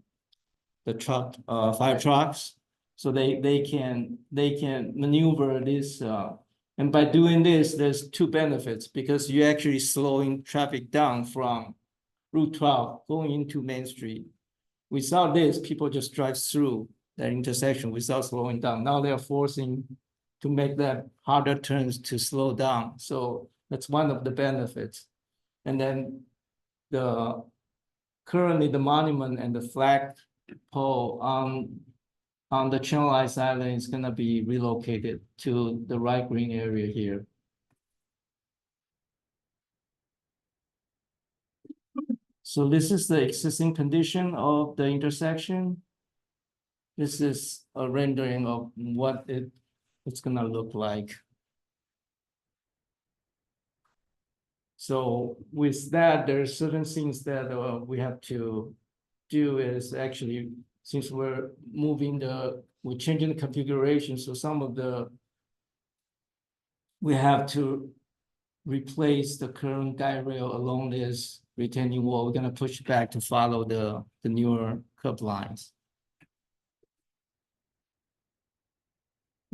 truck, fire trucks. So they can maneuver this, and by doing this, there's two benefits, because you're actually slowing traffic down from Route 12 going into Main Street. Without this, people just drive through that intersection without slowing down. Now they're forcing to make that harder turns to slow down. So that's one of the benefits. And then currently the monument and the flag pole on the channelized island is gonna be relocated to the right green area here. So this is the existing condition of the intersection. This is a rendering of what it's gonna look like. So with that, there are certain things that we have to do is actually, since we're changing the configuration, so we have to replace the current guide rail along this retaining wall. We're gonna push back to follow the newer curb lines.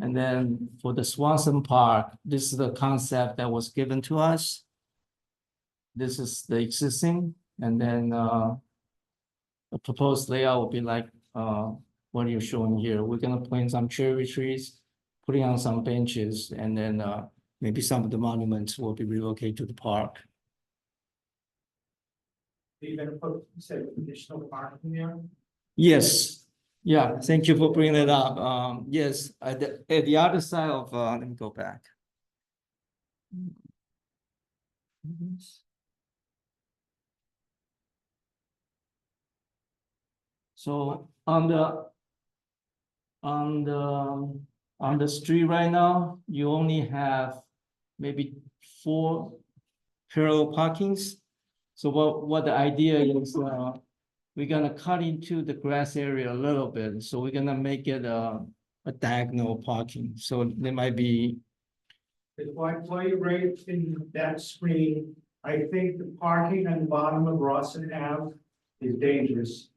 And then for the Swanson Park, this is the concept that was given to us. This is the existing, and then the proposed layout will be like what you're showing here. We're gonna plant some cherry trees, putting on some benches, and then maybe some of the monuments will be relocated to the park. Are you gonna put, say, additional parking there? Yes, yeah, thank you for bringing it up. Yes, at the other side of, let me go back. So on the street right now, you only have maybe four parallel parkings. So what the idea is, we're gonna cut into the grass area a little bit, so we're gonna make it a diagonal parking, so there might be. While you're right in that screen, I think the parking on the bottom of Rawson Ave is dangerous.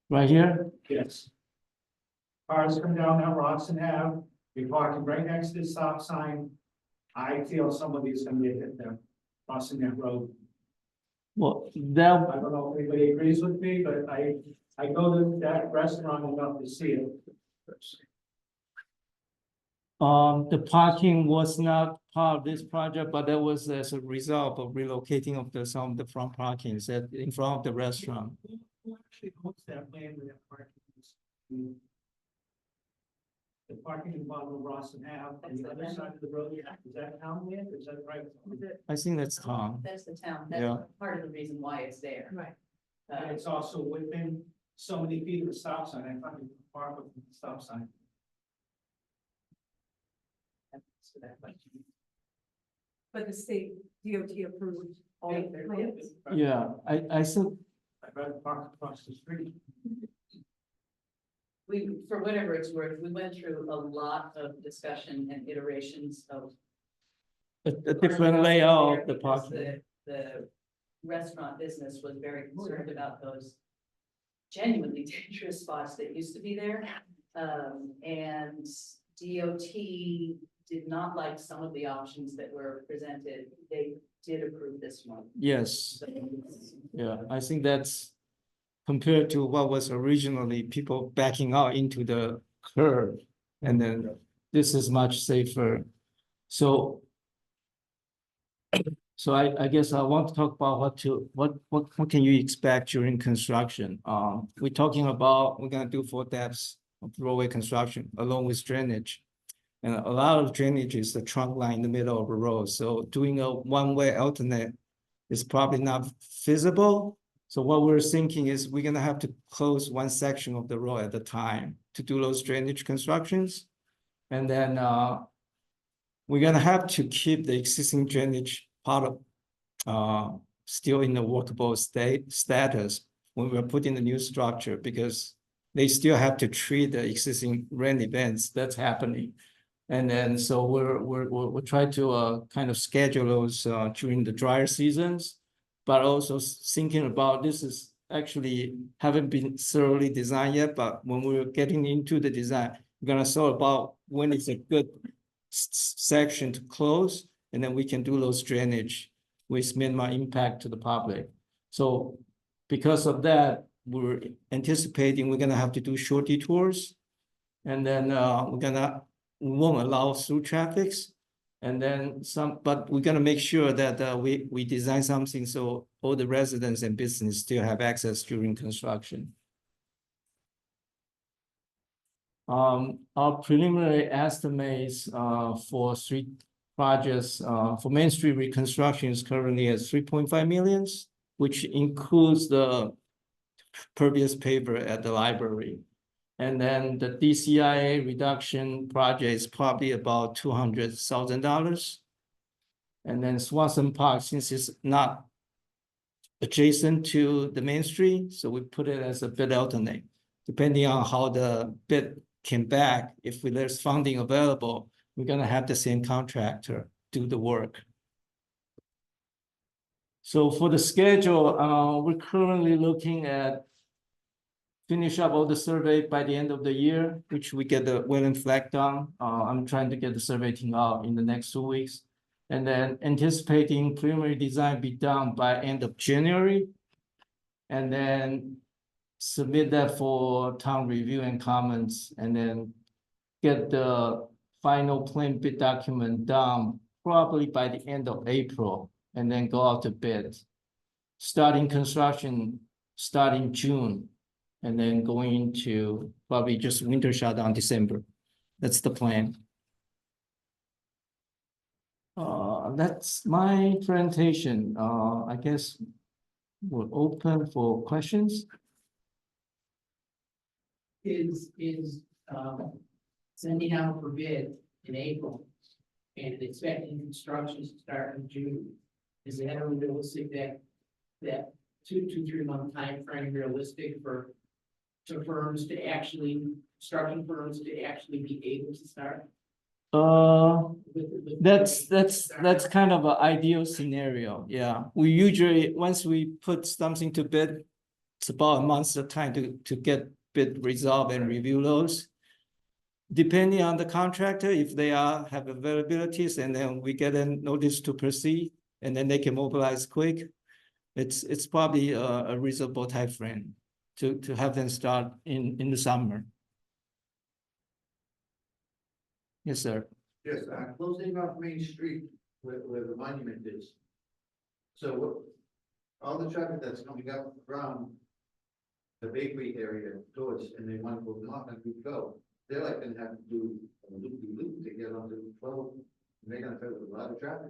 Right here, Yes. Cars come down that Rawson Ave, you're parking right next to the stop sign. I feel somebody's gonna get hit there, crossing that road. well, that, I don't know if anybody agrees with me, but I go to that restaurant enough to see it. the parking was not part of this project, but that was as a result of relocating of some of the front parkings in front of the restaurant. Who actually owns that land where that parking is? The parking in the bottom of Rawson Ave, on the other side of the road, is that town land, or is that right? I think that's Tom. That's the town, Yeah. that's part of the reason why it's there. Right. And it's also within so many feet of the stop sign, I thought you could park with the stop sign. So that question. But the state DOT approved all of their plans. Yeah, I think, I'd rather park across the street. We, for whatever it's worth, we went through a lot of discussion and iterations of. a different layout of the Because parking. The restaurant business was very concerned about those genuinely dangerous spots that used to be there. And DOT did not like some of the options that were presented. They did approve this one. Yes, So, yeah, I think that's compared to what was originally people backing out into the curve. And then this is much safer. So I guess I want to talk about what can you expect during construction? We're talking about, we're gonna do 4 depths of roadway construction along with drainage. And a lot of drainage is the trunk line in the middle of the road. So doing a one-way alternate is probably not feasible. So what we're thinking is we're gonna have to close one section of the road at a time to do those drainage constructions. And then we're gonna have to keep the existing drainage part of still in the workable status when we're putting the new structure, because they still have to treat the existing rain events that's happening. And then so we're trying to kind of schedule those during the drier seasons, but also thinking about this is actually haven't been thoroughly designed yet, but when we're getting into the design, we're gonna sort about when it's a good section to close, and then we can do those drainage with minimal impact to the public. So because of that, we're anticipating we're gonna have to do short detours. And then we won't allow through traffics. And then but we're gonna make sure that we design something so all the residents and business still have access during construction. Our preliminary estimates for 3 projects for Main Street reconstruction is currently at 3.5 million, which includes the pervious paper at the library. And then the DCIA reduction project is probably about $200,000. And then Swanson Park, since it's not adjacent to the Main Street, so we put it as a bid alternate. Depending on how the bid came back, if there's funding available, we're gonna have the same contractor do the work. So for the schedule, we're currently looking at finish up all the survey by the end of the year, which we get the wetland flag done. I'm trying to get the survey team out in the next 2 weeks. And then anticipating preliminary design be done by end of January. And then submit that for town review and comments, and then get the final plan bid document done probably by the end of April, and then go out to bid. Starting construction, starting June. And then going into probably just winter shutdown December. That's the plan. That's my presentation. I guess we're open for questions. Is sending out for bid in April and expecting construction to start in June. Is that a realistic, that 3 month time frame realistic for to firms to actually, starting firms to actually be able to start? That's kind of an ideal scenario, yeah. We usually, once we put something to bid, it's about a month's of time to get bid resolved and review those. Depending on the contractor, if they have availabilities, and then we get a notice to proceed, and then they can mobilize quick. It's probably a reasonable time frame to have them start in the summer. Yes, sir. Yes, closing off Main Street where the monument is. So what, all the traffic that's coming up from the bakery area towards, and they want to go north and we go, they're like gonna have to do a loop to get onto 12, and they're gonna have a lot of traffic.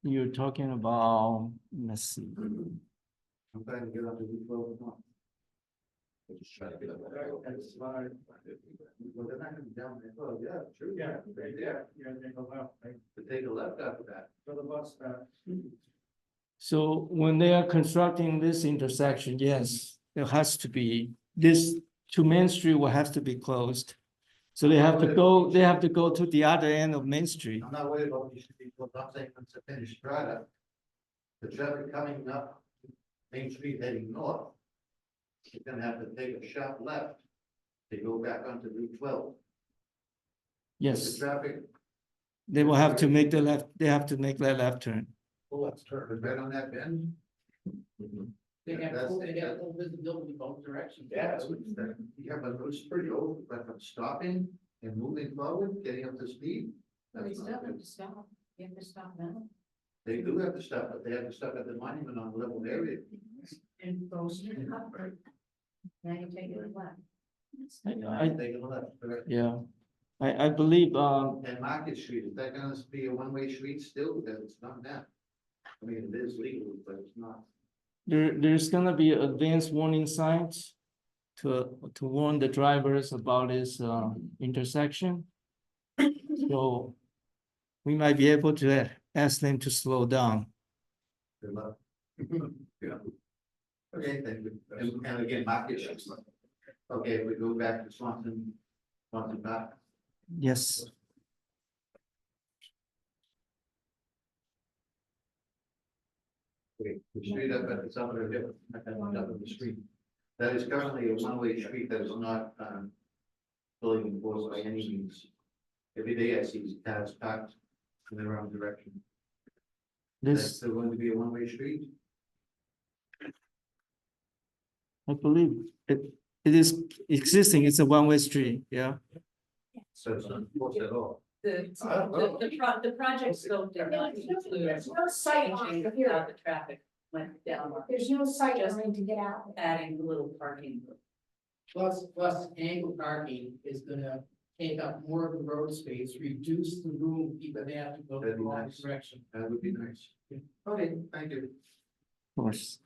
You're talking about, let's see. I'm trying to get onto Route 12 north. We're just trying to get up. That's fine. Well, they're not gonna be down there. Oh, yeah, true. Yeah, right there, they go left, right, To take a left after that. for the bus stop. So when they are constructing this intersection, yes, there has to be, this to Main Street will have to be closed. So they have to go to the other end of Main Street. I'm not worried about these people, I'm saying once they finish product. The traffic coming up Main Street heading north. You're gonna have to take a sharp left to go back onto Route 12. Yes, The traffic, they will have to make the left, they have to make that left turn. well, let's turn right on that bend. They have That's- full visibility both directions. Yeah, but it's pretty old, but from stopping and moving forward, getting up to speed. But That's you not still have good. to stop, you have to stop now. They do have to stop, but they have to stop at the monument on level area. And go straight up. Now you take it left. I, Take a left, correct. yeah, I believe, And Market Street, is that gonna be a one-way street still, because it's not now? I mean, it is legal, but it's not. there's gonna be advanced warning signs to warn the drivers about this, intersection. So we might be able to ask them to slow down. Good luck. Yeah. Okay, thank you. And again, Market Street. Okay, if we go back to Swanton Park. Yes, Okay, the street up at the top of the hill, at the top of the street. That is currently a one-way street that is not, fully enforced by any means. Every day I see cars parked in the wrong direction. That's this, still going to be a one-way street? I believe it is existing, it's a one-way street, yeah. So it's not enforced at all. The project scope did not include There's no sight line changing here. how the traffic went down, There's no sight Just- line to get out. adding the little parking. Plus angle parking is gonna take up more of the road space, reduce the room people have to go That'd the be wrong nice. direction. That would be nice. Okay, thank you. Of course.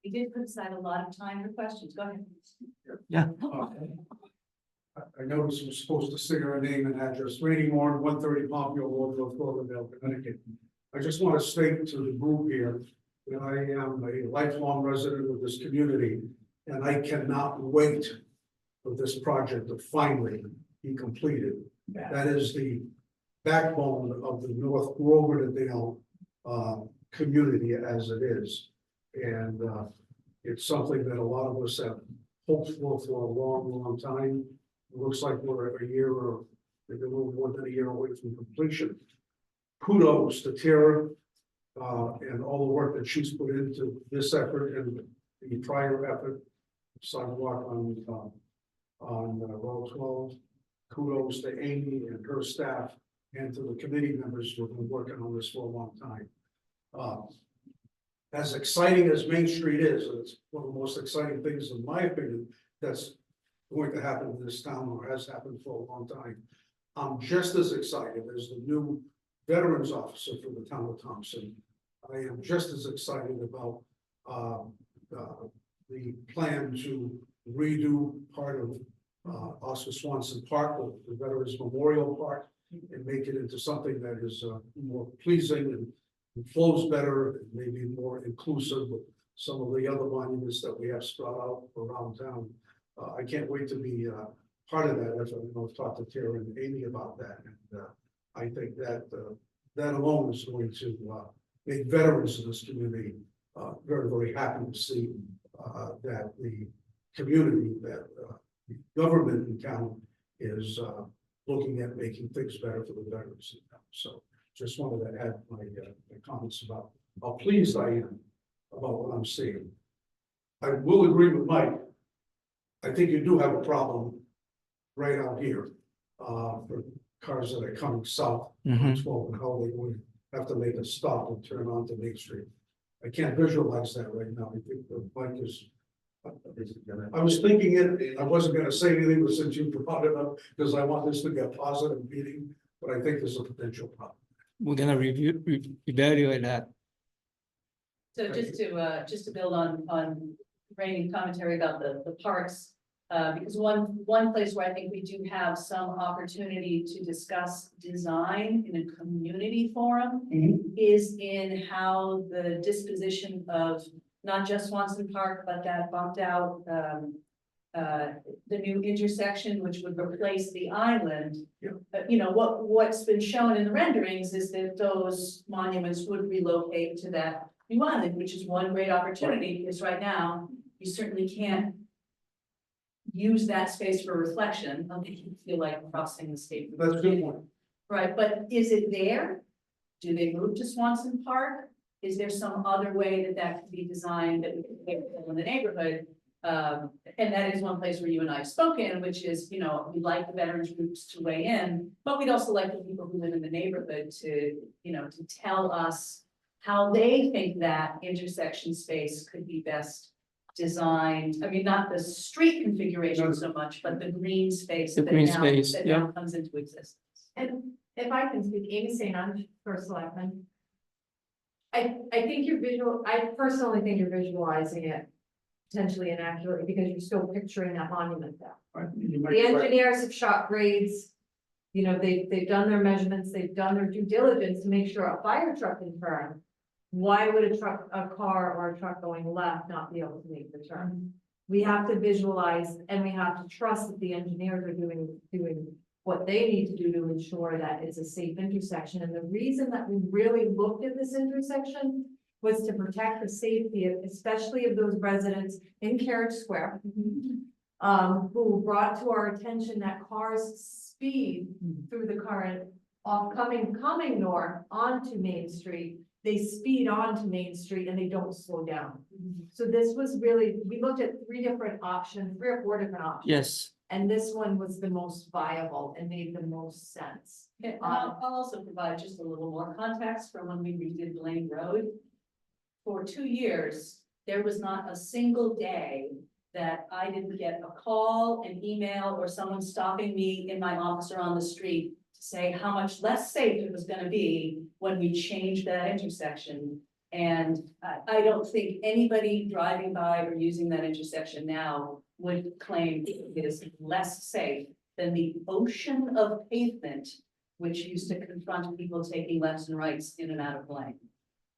We did put aside a lot of time for questions, go ahead. Yeah, I noticed we're supposed to say our name and address, Randy Moore, 130 Pompeo Road, North Cloverdale, Connecticut. I just want to state to the group here that I am a lifelong resident of this community, and I cannot wait for this project to finally be completed. That is the backbone of the North Cloverdale community as it is. And it's something that a lot of us have hoped for a long, long time. It looks like we're a year or maybe a little more than a year away from completion. Kudos to Tara and all the work that she's put into this effort and the prior effort. Sidewalk on Road 12. Kudos to Amy and her staff and to the committee members who have been working on this for a long time. As exciting as Main Street is, and it's one of the most exciting things, in my opinion, that's going to happen in this town or has happened for a long time. I'm just as excited as the new veterans officer for the town of Thompson. I am just as excited about the plan to redo part of Oscar Swanson Park, the Veterans Memorial Park, and make it into something that is more pleasing and flows better, and maybe more inclusive of some of the other monuments that we have spread out around town. I can't wait to be part of that. As I know, I've talked to Tara and Amy about that, and I think that that alone is going to make veterans in this community very, very happy to see that the community, that the government in town is looking at making things better for the veterans in town. So just wanted to add my comments about how pleased I am about what I'm seeing. I will agree with Mike. I think you do have a problem right out here for cars that are coming south on 12 and how they would have to make a stop and turn onto Main Street. I can't visualize that right now. I think the Mike is. I was thinking it, I wasn't gonna say anything, but since you brought it up, because I want this to be a positive meeting, but I think there's a potential problem. We're gonna evaluate that. So just to build on Rainey's commentary about the parks, because one place where I think we do have some opportunity to discuss design in a community forum is in how the disposition of not just Swanson Park, but that bumped out the new intersection, which would replace the island. You know, what's been shown in the renderings is that those monuments would relocate to that new island, which is one great opportunity, because right now, you certainly can't use that space for reflection, unless you feel like crossing the state. That's a good point. Right, but is it there? Do they move to Swanson Park? Is there some other way that that could be designed that we could get people in the neighborhood? And that is one place where you and I have spoken, which is, you know, we'd like the veterans groups to weigh in, but we'd also like the people who live in the neighborhood to, you know, to tell us how they think that intersection space could be best designed. I mean, not the street configuration so much, but the green space. The green space, that yeah. now comes into existence. And if I can speak, Amy St. Ange, first selectman. I think I personally think you're visualizing it potentially inaccurately because you're still picturing that monument there. The engineers have shot grades. You know, they've done their measurements, they've done their due diligence to make sure a fire truck can turn. Why would a car or a truck going left not be able to make the turn? We have to visualize and we have to trust that the engineers are doing what they need to do to ensure that it's a safe intersection. And the reason that we really looked at this intersection was to protect the safety, especially of those residents in Carriage Square, who brought to our attention that cars speed through the current coming north onto Main Street. They speed onto Main Street and they don't slow down. So this was really, we looked at three or four different options. Yes. And this one was the most viable and made the most sense. Okay, and I'll also provide just a little more context from when we redid Blaine Road. For 2 years, there was not a single day that I didn't get a call, an email, or someone stopping me in my office or on the street to say how much less safe it was gonna be when we changed that intersection. And I don't think anybody driving by or using that intersection now would claim it is less safe than the ocean of pavement which used to confront people taking lefts and rights in and out of Blaine.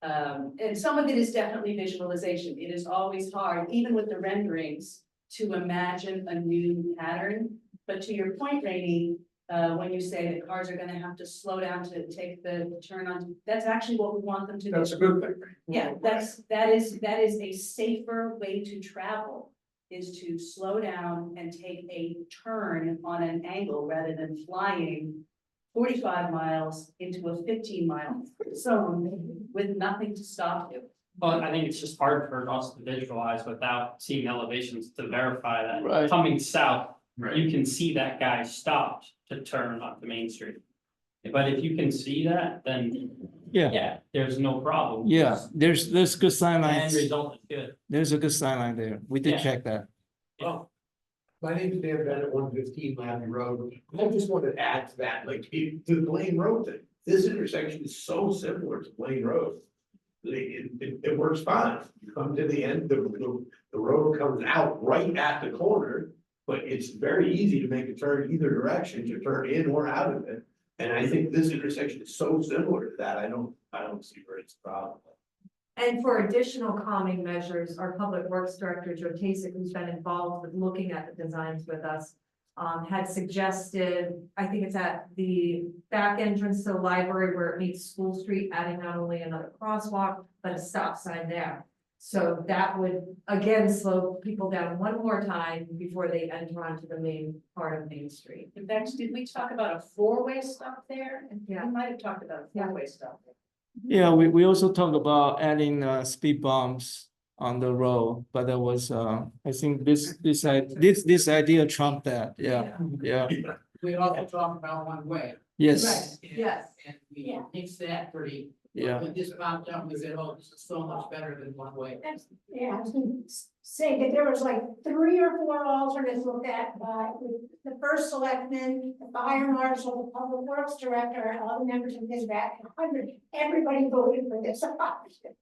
And some of it is definitely visualization. It is always hard, even with the renderings, to imagine a new pattern. But to your point, Rainey, when you say that cars are gonna have to slow down to take the turn on, that's actually what we want them to do. That's a good thing. Yeah, that is a safer way to travel, is to slow down and take a turn on an angle rather than flying 45 miles into a 15-mile zone with nothing to stop you. Well, I think it's just hard for us to visualize without seeing elevations to verify that. Right. Coming south, you can see that guy stopped to turn onto Main Street. But if you can see that, then yeah, there's no problem. Yeah, there's good sign The end lines. result is good. There's a good sign line there. We did Yeah. check that. Oh, my name's Dan Bennett, 115 Lavey Road. I just wanted to add to that, like, to the Blaine Road thing. This intersection is so similar to Blaine Road. it works fine. You come to the end, the road comes out right at the corner. But it's very easy to make a turn either direction, to turn in or out of it. And I think this intersection is so similar to that, I don't see where it's a problem. And for additional calming measures, our Public Works Director, Joe Tasic, who's been involved with looking at the designs with us, had suggested, I think it's at the back entrance to the library where it meets School Street, adding not only another crosswalk, but a stop sign there. So that would, again, slow people down one more time before they enter onto the main part of Main Street. In fact, did we talk about a four-way stop there? Yeah. We might have talked about a four-way stop there. Yeah, we also talk about adding speed bumps on the road, but that was I think this idea trumped that. Yeah. We also talk about one way. Yes. Yes. And we fixed that pretty, Yeah. when this popped up, we said, oh, this is so much better than one way. Yeah, I was gonna say that there was like 3 or 4 alternates looked at by the first selectman, the fire marshal, the public works director, and all the members of his back, 100, everybody voted for this option.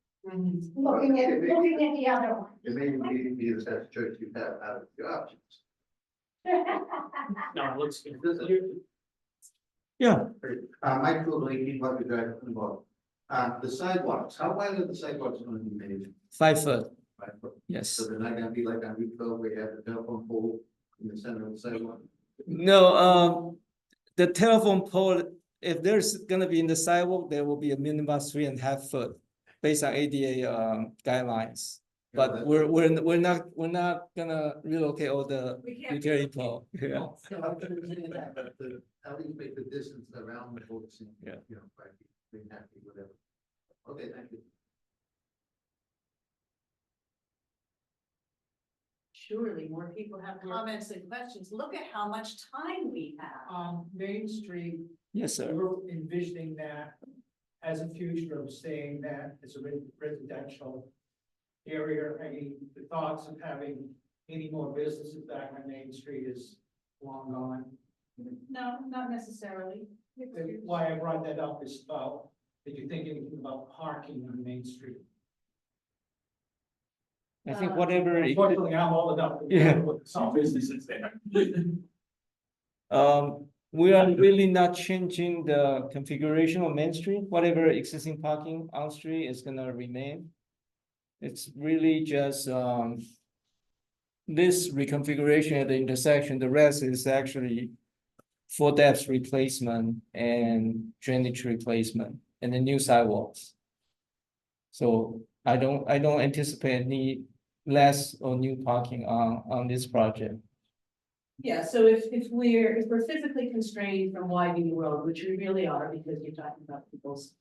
Looking at the other one. It may be the best choice you have out of the options. No, it looks good. This is- Yeah. Mike Cool, 18 Bucket Drive, involved. The sidewalks, how wide are the sidewalks gonna be made? 5 foot. 5 foot. Yes. So they're not gonna be like on Route 12 where you have the telephone pole in the center of the sidewalk? No, the telephone pole, if there's gonna be in the sidewalk, there will be a minimum 3.5 foot based on ADA guidelines. But we're not gonna relocate all the We can't. utility pole. Yeah. But at least make the distance around the pole seem, Yeah. you know, 5 feet, 3.5 feet, whatever. Okay, thank you. Surely more people have comments and questions. Look at how much time we have. Main Street, Yes, sir. we're envisioning that as a future of saying that it's a residential area. Any the thoughts of having any more businesses back on Main Street is long gone. No, not necessarily. And why I brought that up is about, did you think anything about parking on Main Street? I think whatever. Unfortunately, I'm old enough to Yeah. know what some businesses there. We are really not changing the configuration of Main Street. Whatever existing parking on street is gonna remain. It's really just this reconfiguration at the intersection. The rest is actually full depth replacement and drainage replacement and the new sidewalks. So I don't anticipate any less or new parking on this project. Yeah, so if we're physically constrained from widening the road, which we really are, because you're talking about people's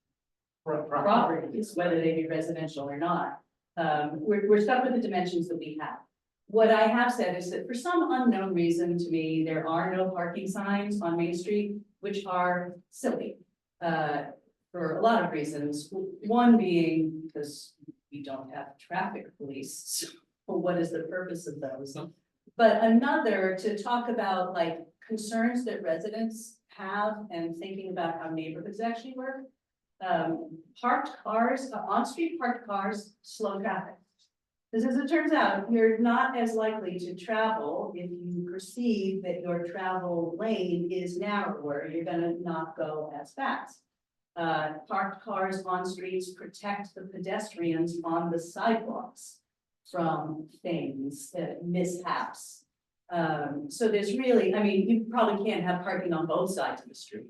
properties, whether they be residential or not. We're stuck with the dimensions that we have. What I have said is that for some unknown reason to me, there are no parking signs on Main Street, which are silly. For a lot of reasons, one being because we don't have traffic police, so what is the purpose of those? But another, to talk about like concerns that residents have and thinking about how neighborhoods actually work. Parked cars, on-street parked cars, slow traffic. Because as it turns out, you're not as likely to travel if you perceive that your travel lane is narrower, you're gonna not go as fast. Parked cars on streets protect the pedestrians on the sidewalks from things, mishaps. So there's really, I mean, you probably can't have parking on both sides of the street,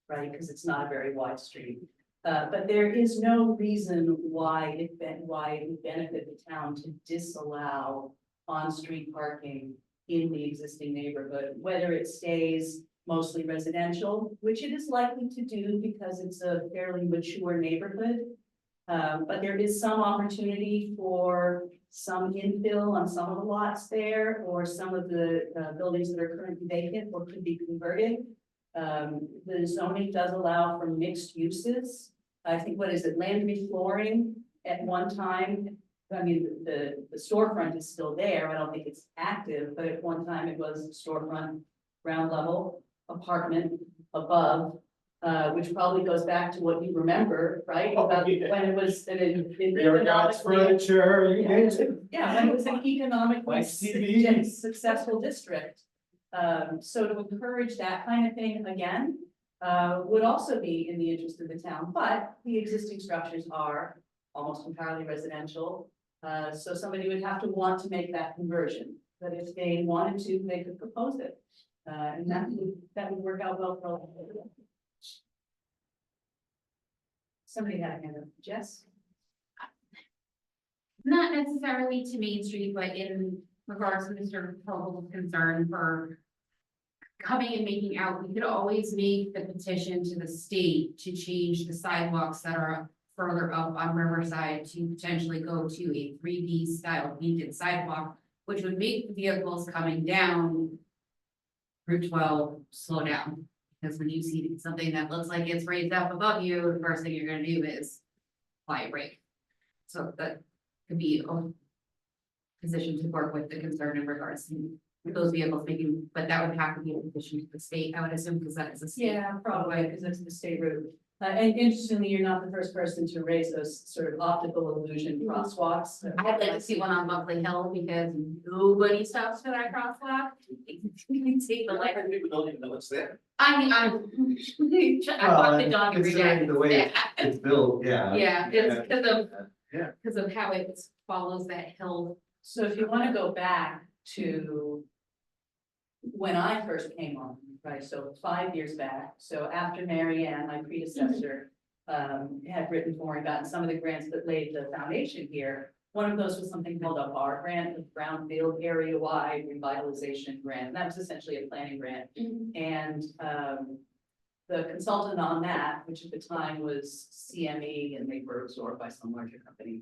right? Because it's not a very wide street. But there is no reason why it would benefit the town to disallow on-street parking in the existing neighborhood, whether it stays mostly residential, which it is likely to do because it's a fairly mature neighborhood. But there is some opportunity for some infill on some of the lots there, or some of the buildings that are currently vacant or could be converted. The zoning does allow for mixed uses. I think, what is it, land reflooring at one time? I mean, the storefront is still there. I don't think it's active, but at one time it was storefront, ground level, apartment above, which probably goes back to what you remember, right? Oh, About yeah. when it was an Rear guards, economically, furniture, you name it. yeah, when it was an economically My TV. successful district. So to encourage that kind of thing again, would also be in the interest of the town, but the existing structures are almost entirely residential. So somebody would have to want to make that conversion, but if they wanted to, they could propose it. And that would work out well for all of them. Somebody had a hand up, Jess? Not necessarily to Main Street, but in regards to Mr. Koval's concern for coming and making out, we could always make the petition to the state to change the sidewalks that are further up on Riverside to potentially go to a 3D style painted sidewalk, which would make the vehicles coming down Route 12 slow down. Because when you see something that looks like it's raised up above you, the first thing you're gonna do is apply a brake. So that could be a position to work with the concern in regards to those vehicles making, but that would have to be a petition to the state, I would assume, because that is a state. Yeah, probably, because it's the state route. And interestingly, you're not the first person to raise those sort of optical illusion crosswalks. I'd like to see one on Buckley Hill because nobody stops for that crosswalk. You can take the light. People don't even know it's there. I mean, I walk the dog every day. Considering the way Yeah. it's built, yeah. Yeah, it's because of, Yeah. because of how it follows that hill. So if you want to go back to when I first came on, right, so 5 years back, so after Mary Ann, my predecessor, had written for me about some of the grants that laid the foundation here. One of those was something called a BAR grant, the Brownfield Area Wide Revitalization Grant. That was essentially a planning grant. And the consultant on that, which at the time was CME, and they were absorbed by some larger company,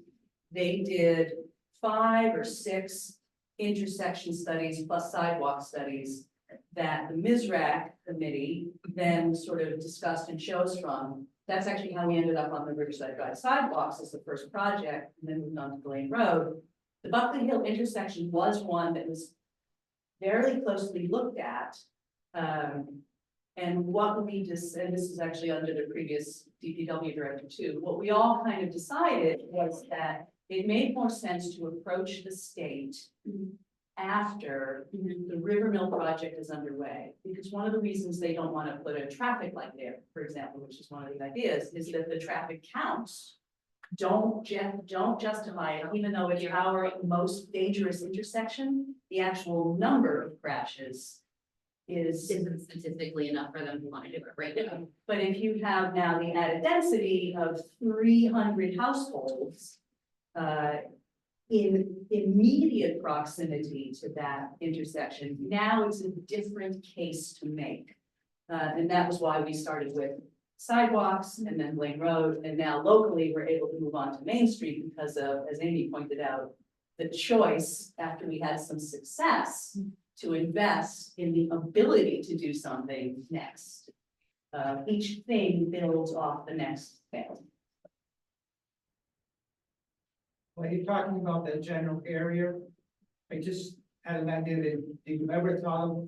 they did 5 or 6 intersection studies plus sidewalk studies that the MSRAC committee then sort of discussed and chose from. That's actually how we ended up on the Riverside Drive sidewalks as the first project, and then moved on to Blaine Road. The Buckley Hill intersection was one that was very closely looked at. And what we just, and this is actually under the previous DPW director too, what we all kind of decided was that it made more sense to approach the state after the River Mill project is underway. Because one of the reasons they don't want to put a traffic light there, for example, which is one of the ideas, is that the traffic counts don't justify it, even though it's our most dangerous intersection, the actual number of crashes Isn't statistically enough for them to want to do it right now. but if you have now the added density of 300 households in immediate proximity to that intersection, now it's a different case to make. And that was why we started with sidewalks and then Blaine Road, and now locally, we're able to move on to Main Street because of, as Amy pointed out, the choice, after we had some success, to invest in the ability to do something next. Each thing builds off the next thing. When you're talking about that general area, I just had an idea that, did you ever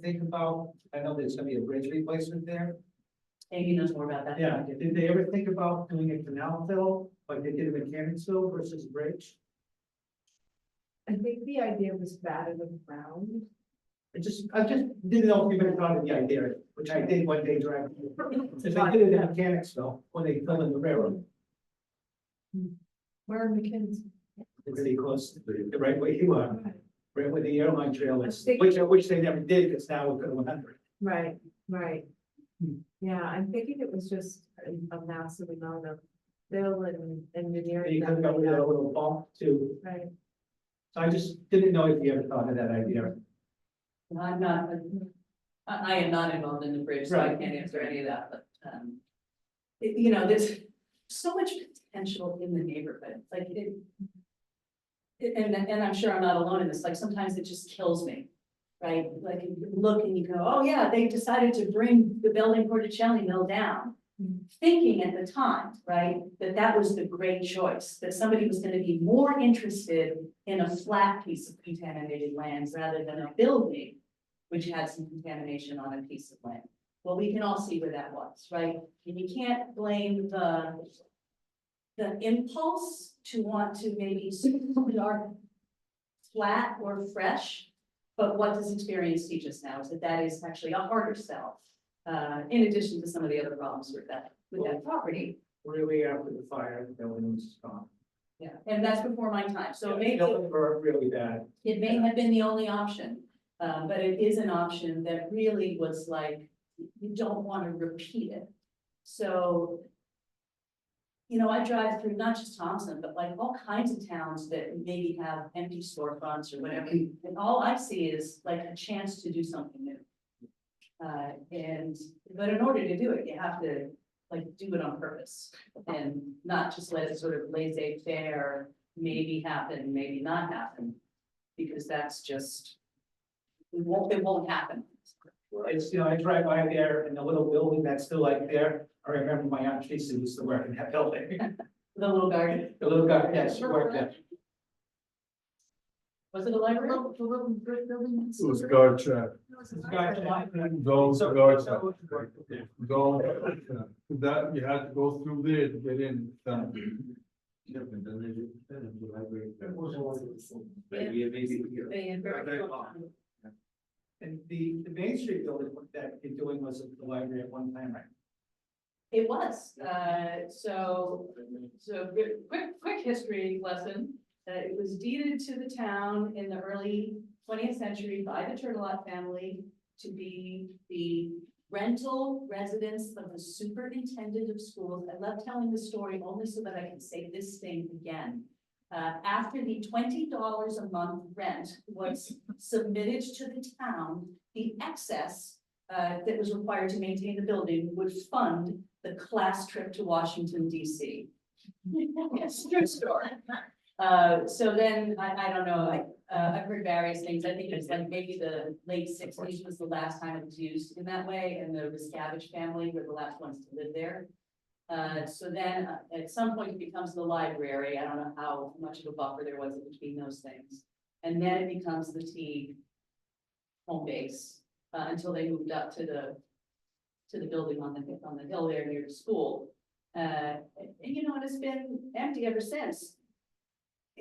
think about, I know there's gonna be a bridge replacement there. Amy knows more about that. Yeah, did they ever think about doing a canal fill, like they did in Mechanicsville versus bridge? I think the idea was bad in the ground. I just didn't know if you ever thought of the idea, which I did one day driving. Since I did it in Mechanicsville, when they filled in the railroad, Where are McKinnon's? really close to the right way you are, right where the airline trail is, think- which they never did, because now we're going 100. Right, right. Yeah, I'm thinking it was just a massive amount of bill and engineering. You could go with a little bump too. Right. So I just didn't know if you ever thought of that idea. I'm not, I am not involved in the bridge, so I Right. can't answer any of that, but, you know, there's so much potential in the neighborhood, like and I'm sure I'm not alone in this, like, sometimes it just kills me, right? Like, you look and you go, oh yeah, they decided to bring the building Porticelli Mill down. Thinking at the time, right, that was the great choice, that somebody was gonna be more interested in a flat piece of contaminated lands rather than a building which had some contamination on a piece of land. Well, we can all see where that was, right? And you can't blame the impulse to want to maybe start flat or fresh. But what does experience teach us now is that is actually a harder sell. In addition to some of the other problems with that property. Really after the fire, the building was gone. Yeah, and that's before my time, so Yeah, maybe building were really bad. it may have been the only option. But it is an option that really was like, you don't want to repeat it. So. You know, I drive through not just Thompson, but like all kinds of towns that maybe have empty storefronts or whatever, and all I see is like a chance to do something new. But in order to do it, you have to like do it on purpose and not just let it sort of laissez-faire, maybe happen, maybe not happen. Because that's just, it won't happen. It's, you know, I drive by there and the little building that's still like there, I remember my aunt Tracy used to work in that building. The little garden, The little guy, yeah, she worked there. was it a library? It was a guard check. That, you had to go through there to get in. And the Main Street building that you're doing was the library at one time, right? It was, so quick history lesson. It was deeded to the town in the early 20th century by the Turtelot family to be the rental residence of the superintendent of schools. I love telling the story only so that I can say this thing again. After the $20 a month rent was submitted to the town, the excess that was required to maintain the building would fund the class trip to Washington, DC. Yes, true story. So then, I don't know, I've heard various things. I think it's like maybe the late 60s was the last time it was used in that way, and the Miscavige family were the last ones to live there. So then at some point it becomes the library. I don't know how much of a buffer there was in between those things. And then it becomes the Teague home base, until they moved up to the building on the hill there near the school. And you know, it's been empty ever since.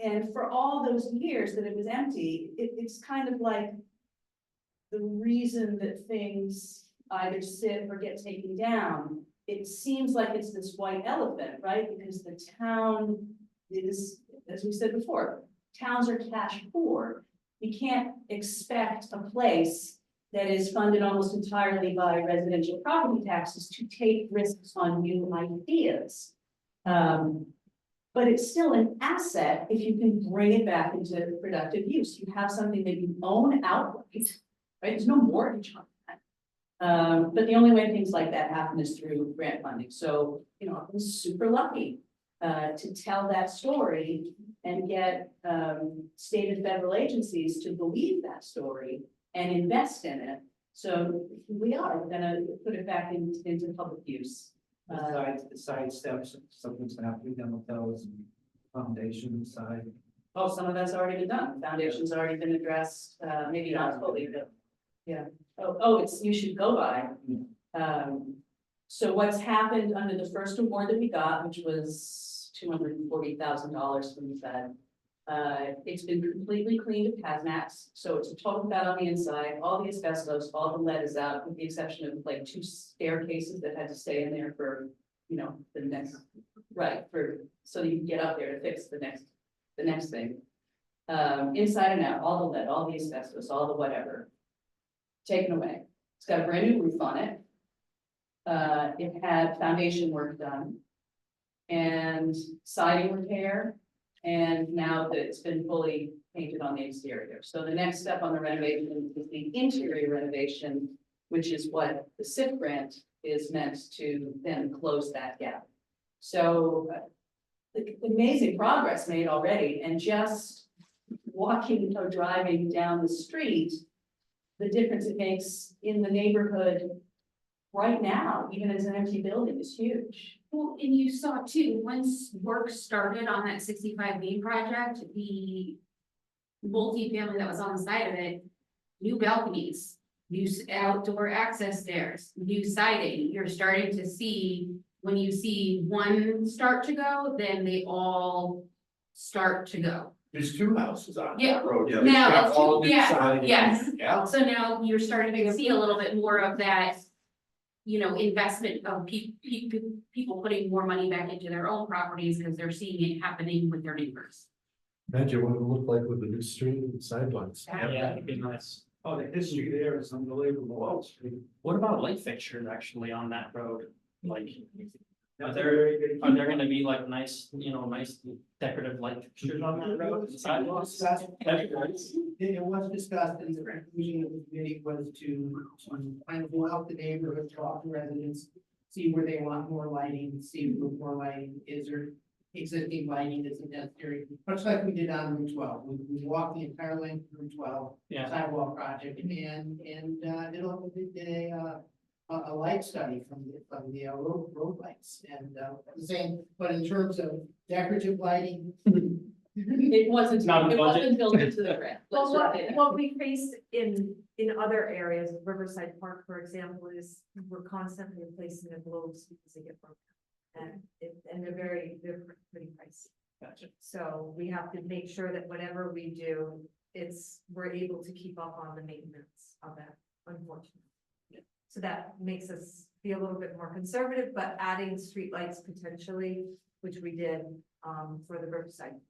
And for all those years that it was empty, it's kind of like the reason that things either sit or get taken down. It seems like it's this white elephant, right? Because the town is, as we said before, towns are cash poor. You can't expect a place that is funded almost entirely by residential property taxes to take risks on new ideas. But it's still an asset if you can bring it back into productive use. You have something that you own outright, right? There's no mortgage on that. But the only way things like that happen is through grant funding. So, you know, I was super lucky to tell that story and get state and federal agencies to believe that story and invest in it. So we're gonna put it back into public use. The side steps, something's gonna have to be done with those, and foundation side. Oh, some of that's already been done. Foundation's already been addressed, maybe not fully, but yeah. You should go by. So what's happened under the first award that we got, which was $240,000 from the Fed. It's been completely cleaned of hazmats, so it's a total bed on the inside, all the asbestos, all the lead is out, with the exception of like 2 staircases that had to stay in there for, you know, the next, so you can get up there to fix the next thing. Inside and out, all the lead, all the asbestos, all the whatever, taken away. It's got a brand new roof on it. It had foundation work done and siding repair. And now that it's been fully painted on the exterior. So the next step on the renovation is the interior renovation, which is what the SIF grant is meant to then close that gap. So amazing progress made already, and just walking or driving down the street, the difference it makes in the neighborhood right now, even as an empty building, is huge. Well, and you saw too, once work started on that 65B project, the multi-family that was on the side of it, new balconies, outdoor access stairs, new siding, you're starting to see, when you see one start to go, then they all start to go. There's two houses on Yeah. that road. Now, It's got that's two- all new yeah, siding. yes. Yeah. So now you're starting to see a little bit more of that, investment of people putting more money back into their own properties because they're seeing it happening with their neighbors. Imagine what it would look like with the new street and sidewalks. Yeah, that'd be nice. Oh, the history there is unbelievable. What about light fixtures actually on that road? Like, That's there- very good. are there gonna be like nice, nice decorative light fixtures on that road? Sidewalks? That'd be nice. It was discussed, and the conclusion of the committee was to kind of go out the neighborhood, talk to residents, see where they want more lighting, see where more lighting is, or existing lighting isn't necessary, much like we did on Route 12. We walked the entire length of Route 12 Yeah. sidewalk project, and did a light study from the road lights, and the same, but in terms of decorative lighting, It wasn't, Not a it wasn't budget. built into the grant. Well, Let's just say that. what we face in other areas, Riverside Park, for example, is we're constantly replacing the globes because they get broken. And they're pretty pricey. Gotcha. So we have to make sure that whatever we do, we're able to keep up on the maintenance of that, unfortunately. So that makes us be a little bit more conservative, but adding streetlights potentially, which we did, for the Riverside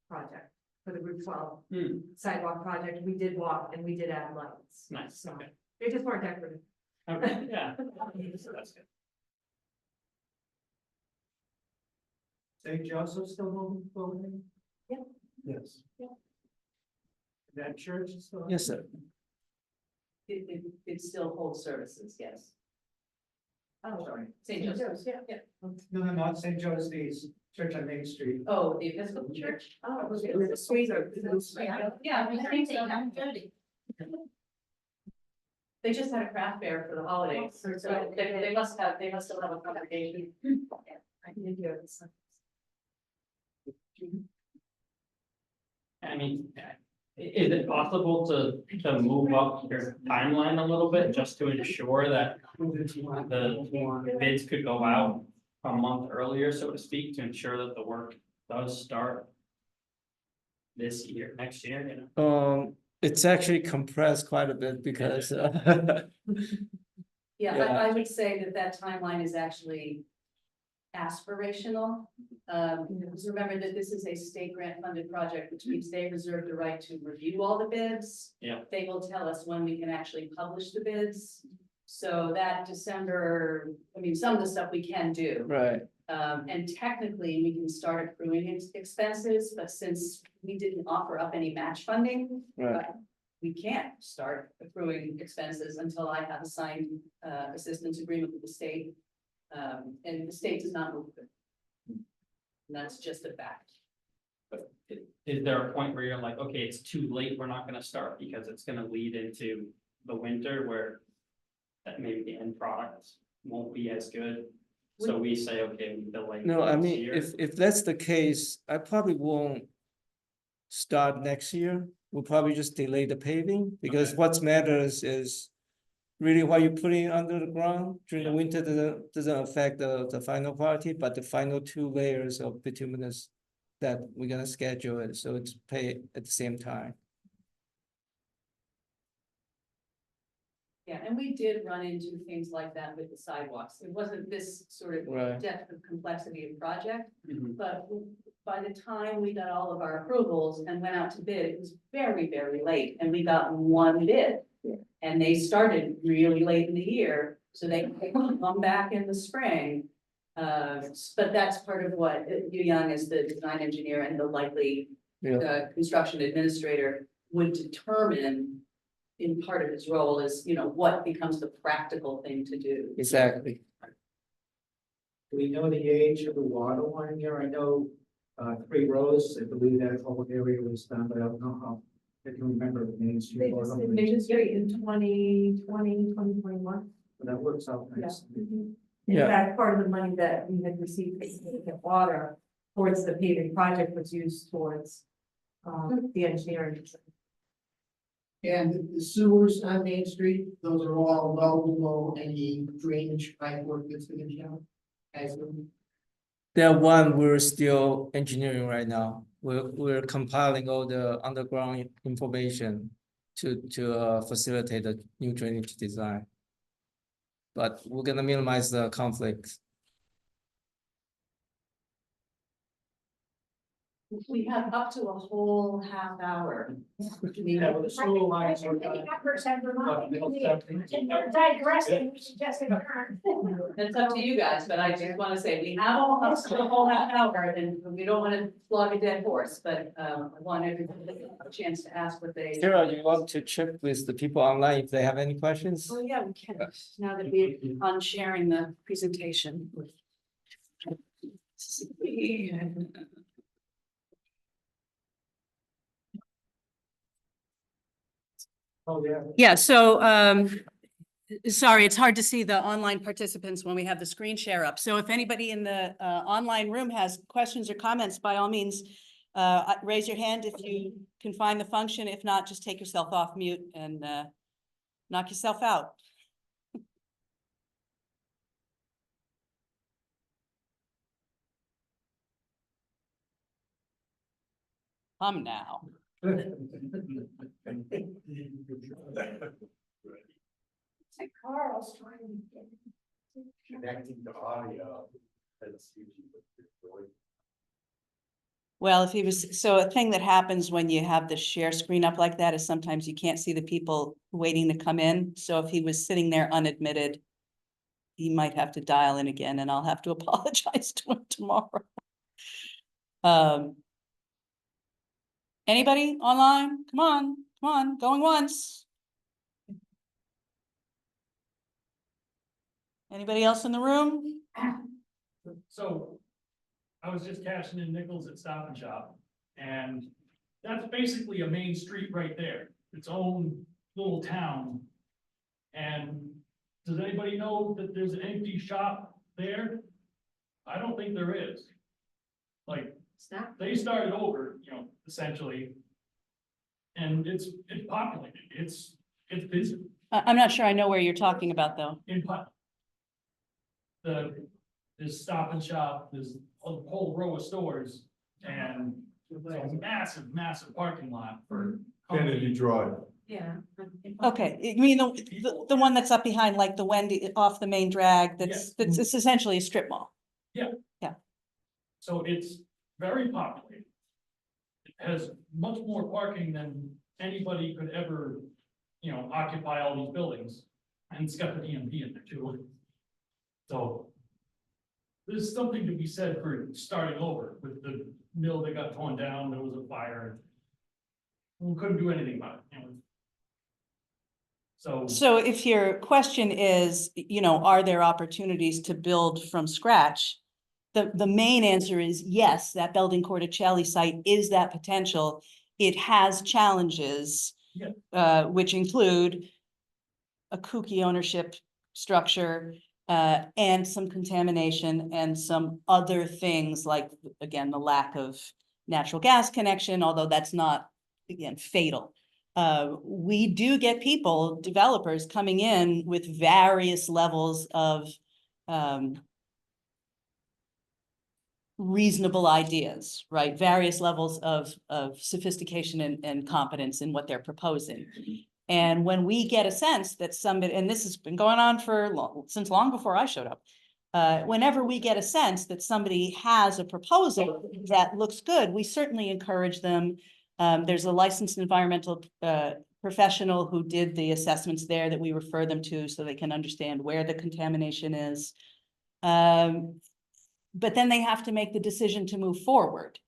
project, for the Route 12 Hmm. sidewalk project, we did walk and we did add lights. Nice, So okay. they just weren't decorative. Okay, yeah. So that's good. St. Joseph still moving forward? Yes. That church is still? Yes, sir. It still holds services, yes. Oh, Sorry, St. Joseph. yeah. No, not St. Joseph's Church on Main Street. Oh, the Episcopal Church? Oh, was it the sweet or? Yeah, I think I'm good. They just had a craft fair for the holidays, so they must still have a congregation. I did hear this. I mean, is it possible to move up your timeline a little bit just to ensure that the bids could go out a month earlier, so to speak, to ensure that the work does start this year, next year, It's actually compressed quite a bit because, Yeah, Yeah. I would say that timeline is actually aspirational. Because remember that this is a state grant funded project, which means they reserve the right to review all the bids. Yeah. They will tell us when we can actually publish the bids. So that December, I mean, some of the stuff we can do. right, And technically, we can start accruing expenses, but since we didn't offer up any match funding. right. We can't start accruing expenses until I have a signed assistance agreement with the state. And the state does not move it. And that's just a fact. but is there a point where you're like, okay, it's too late, we're not gonna start because it's gonna lead into the winter where that maybe the end product won't be as good? So we say, okay, we delay. No, I this mean, year. if that's the case, I probably won't start next year. We'll probably just delay the paving, because Okay. what matters is really what you're putting under the ground during the Yeah. winter doesn't affect the final party, but the final 2 layers of bituminous that we're gonna schedule it, so it's paid at the same time. Yeah, and we did run into things like that with the sidewalks. It wasn't this sort of Right. depth of complexity of project. Mhm. But by the time we got all of our approvals and went out to bid, it was very, very late, and we got one bid. And they started really late in the year, so they come back in the spring. But that's part of what Yu Young as the design engineer and the likely construction administrator would determine. In part of his role is, what becomes the practical thing to do. Exactly. Do we know the age of the water line here? I know, 3 Rose, I believe that whole area was done, but I don't know how. I can remember the Main Street. They water just line. did Main Street in 2021. But that works out nice. In Yeah. fact, part of the money that we had received from significant water towards the paving project was used towards the engineering. And the sewers on Main Street, those are all well below any drainage pipe work that's gonna be done. As of That one, we're still engineering right now. We're compiling all the underground information to facilitate the new drainage design. But we're gonna minimize the conflict. We have up to a whole half hour. Yeah, well, the sewer lines are done. Digressing, we suggested. It's up to you guys, but I just wanna say, we have all up to the whole half hour, and we don't wanna flog a dead horse, but, I want everybody to have a chance to ask what they. Sarah, you want to check with the people online if they have any questions? Oh, yeah, we can, now that we're on sharing the presentation. Oh, yeah. Yeah, so, sorry, it's hard to see the online participants when we have the screen share up. So if anybody in the, online room has questions or comments, by all means, raise your hand if you can find the function. If not, just take yourself off mute and, knock yourself out. Come now. Carl's trying to get. Connecting to audio. That's usually what you're doing. Well, if he was, so a thing that happens when you have the share screen up like that is sometimes you can't see the people waiting to come in. So if he was sitting there unadmitted, he might have to dial in again and I'll have to apologize to him tomorrow. Anybody online? Come on, going once. Anybody else in the room? So I was just cashing in nickels at Stop and Shop, and that's basically a main street right there, its own little town. And does anybody know that there's an empty shop there? I don't think there is. Like, they started over, essentially. And it's populated, it's busy. I'm not sure I know where you're talking about, though. There's Stop and Shop, there's a whole row of stores, and it's a massive parking lot for. Kennedy Drive. Yeah. Okay, you mean the one that's up behind like the Wendy off the main drag, Yes. that's it's essentially a strip mall. So it's very populated. It has much more parking than anybody could ever, occupy all these buildings. And it's got the DMV in there too. So there's something to be said for starting over with the mill that got torn down, there was a fire. We couldn't do anything about it. So if your question is, are there opportunities to build from scratch? The main answer is yes, that Belding Corticelli site is that potential. It has challenges, which include a kooky ownership structure, and some contamination and some other things like, again, the lack of natural gas connection, although that's not, again, fatal. We do get people, developers coming in with various levels of, reasonable ideas, right? Various levels of sophistication and competence in what they're proposing. And when we get a sense that somebody, and this has been going on since long before I showed up. Whenever we get a sense that somebody has a proposal that looks good, we certainly encourage them. There's a licensed environmental professional who did the assessments there that we refer them to so they can understand where the contamination is. But then they have to make the decision to move forward.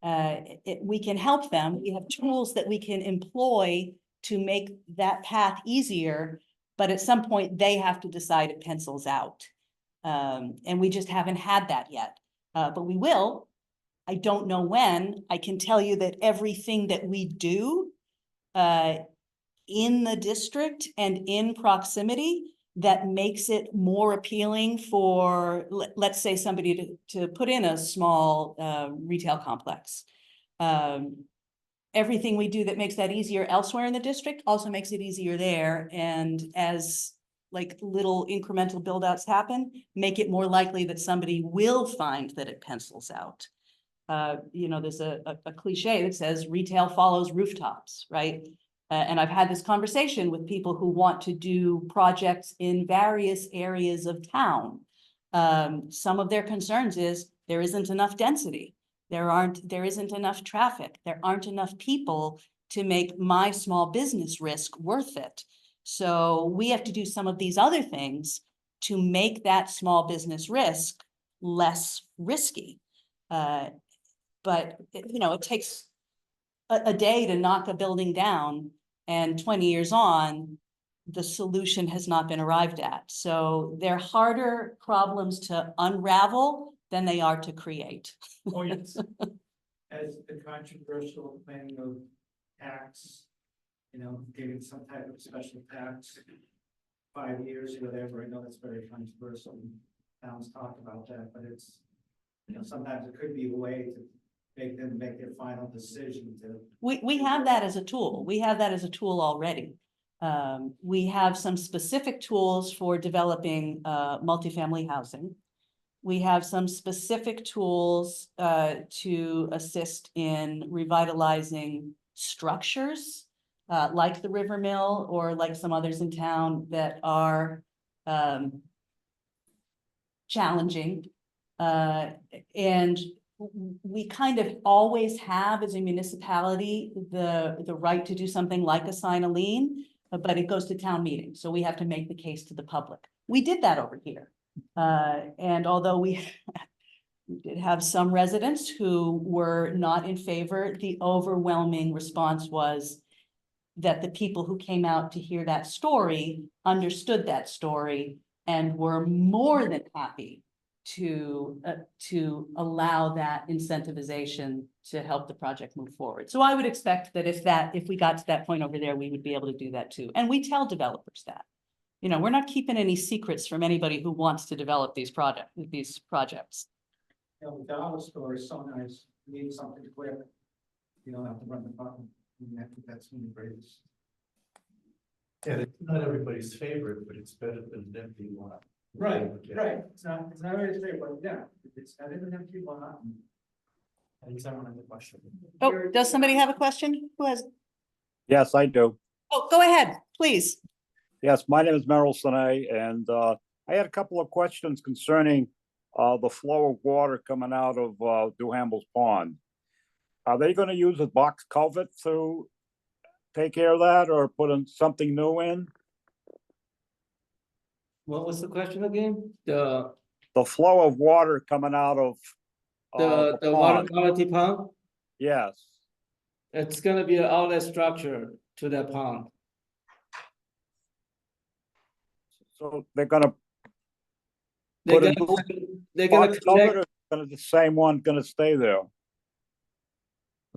We can help them. We have tools that we can employ to make that path easier, but at some point they have to decide it pencils out. And we just haven't had that yet, but we will. I don't know when. I can tell you that everything that we do in the district and in proximity that makes it more appealing for, let's say, somebody to put in a small retail complex. everything we do that makes that easier elsewhere in the district also makes it easier there. And as like little incremental build outs happen, make it more likely that somebody will find that it pencils out. There's a cliche that says retail follows rooftops, right? And I've had this conversation with people who want to do projects in various areas of town. Some of their concerns is there isn't enough density. There isn't enough traffic. There aren't enough people to make my small business risk worth it. So we have to do some of these other things to make that small business risk less risky. But it takes a day to knock a building down, and 20 years on, the solution has not been arrived at. So they're harder problems to unravel than they are to create. Oh, yes. As the controversial thing of tax, giving some type of special tax, 5 years or whatever, I know that's very controversial. Towns talk about that, but it's, sometimes it could be a way to make them make their final decision to. We have that as a tool. We have that as a tool already. We have some specific tools for developing multifamily housing. We have some specific tools to assist in revitalizing structures like the River Mill or like some others in town that are challenging. And we kind of always have, as a municipality, the right to do something like assign a lien, but it goes to town meeting. So we have to make the case to the public. We did that over here. And although we did have some residents who were not in favor, the overwhelming response was that the people who came out to hear that story understood that story and were more than happy to allow that incentivization to help the project move forward. So I would expect that if we got to that point over there, we would be able to do that too. And we tell developers that. We're not keeping any secrets from anybody who wants to develop these projects. The dollar store is so nice. You need something quick. You don't have to run the button. I think that's one of the greatest. Yeah, it's not everybody's favorite, but it's better than an empty lot. Right. It's not very fair, but yeah, it's better than empty lot. I think someone has a question. Oh, does somebody have a question? Who has? Yes, I do. Oh, go ahead, please. Yes, my name is Merrill Sinay, and I had a couple of questions concerning the flow of water coming out of Duhamel's Pond. Are they going to use a box culvert to take care of that, or put in something new in? What was the question again? The flow of water coming out of The water quality pond? Yes. It's gonna be an outlet structure to that pond. So they're gonna They're put a gonna, new they're gonna box connect culvert, or the same one gonna stay there?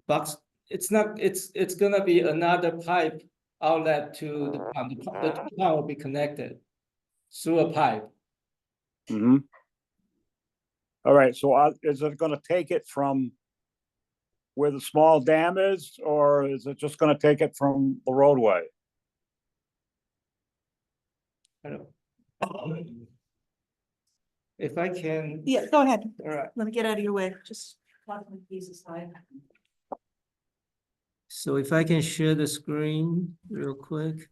box, it's not, it's gonna be another pipe outlet to the pond. The pond will be connected through a pipe. Mm-hmm. All right, so is it gonna take it from where the small dam is, or is it just gonna take it from the roadway? I don't- If I can. Yeah, go ahead. All right, Let me get out of your way. Just walk my keys aside. so if I can share the screen real quick.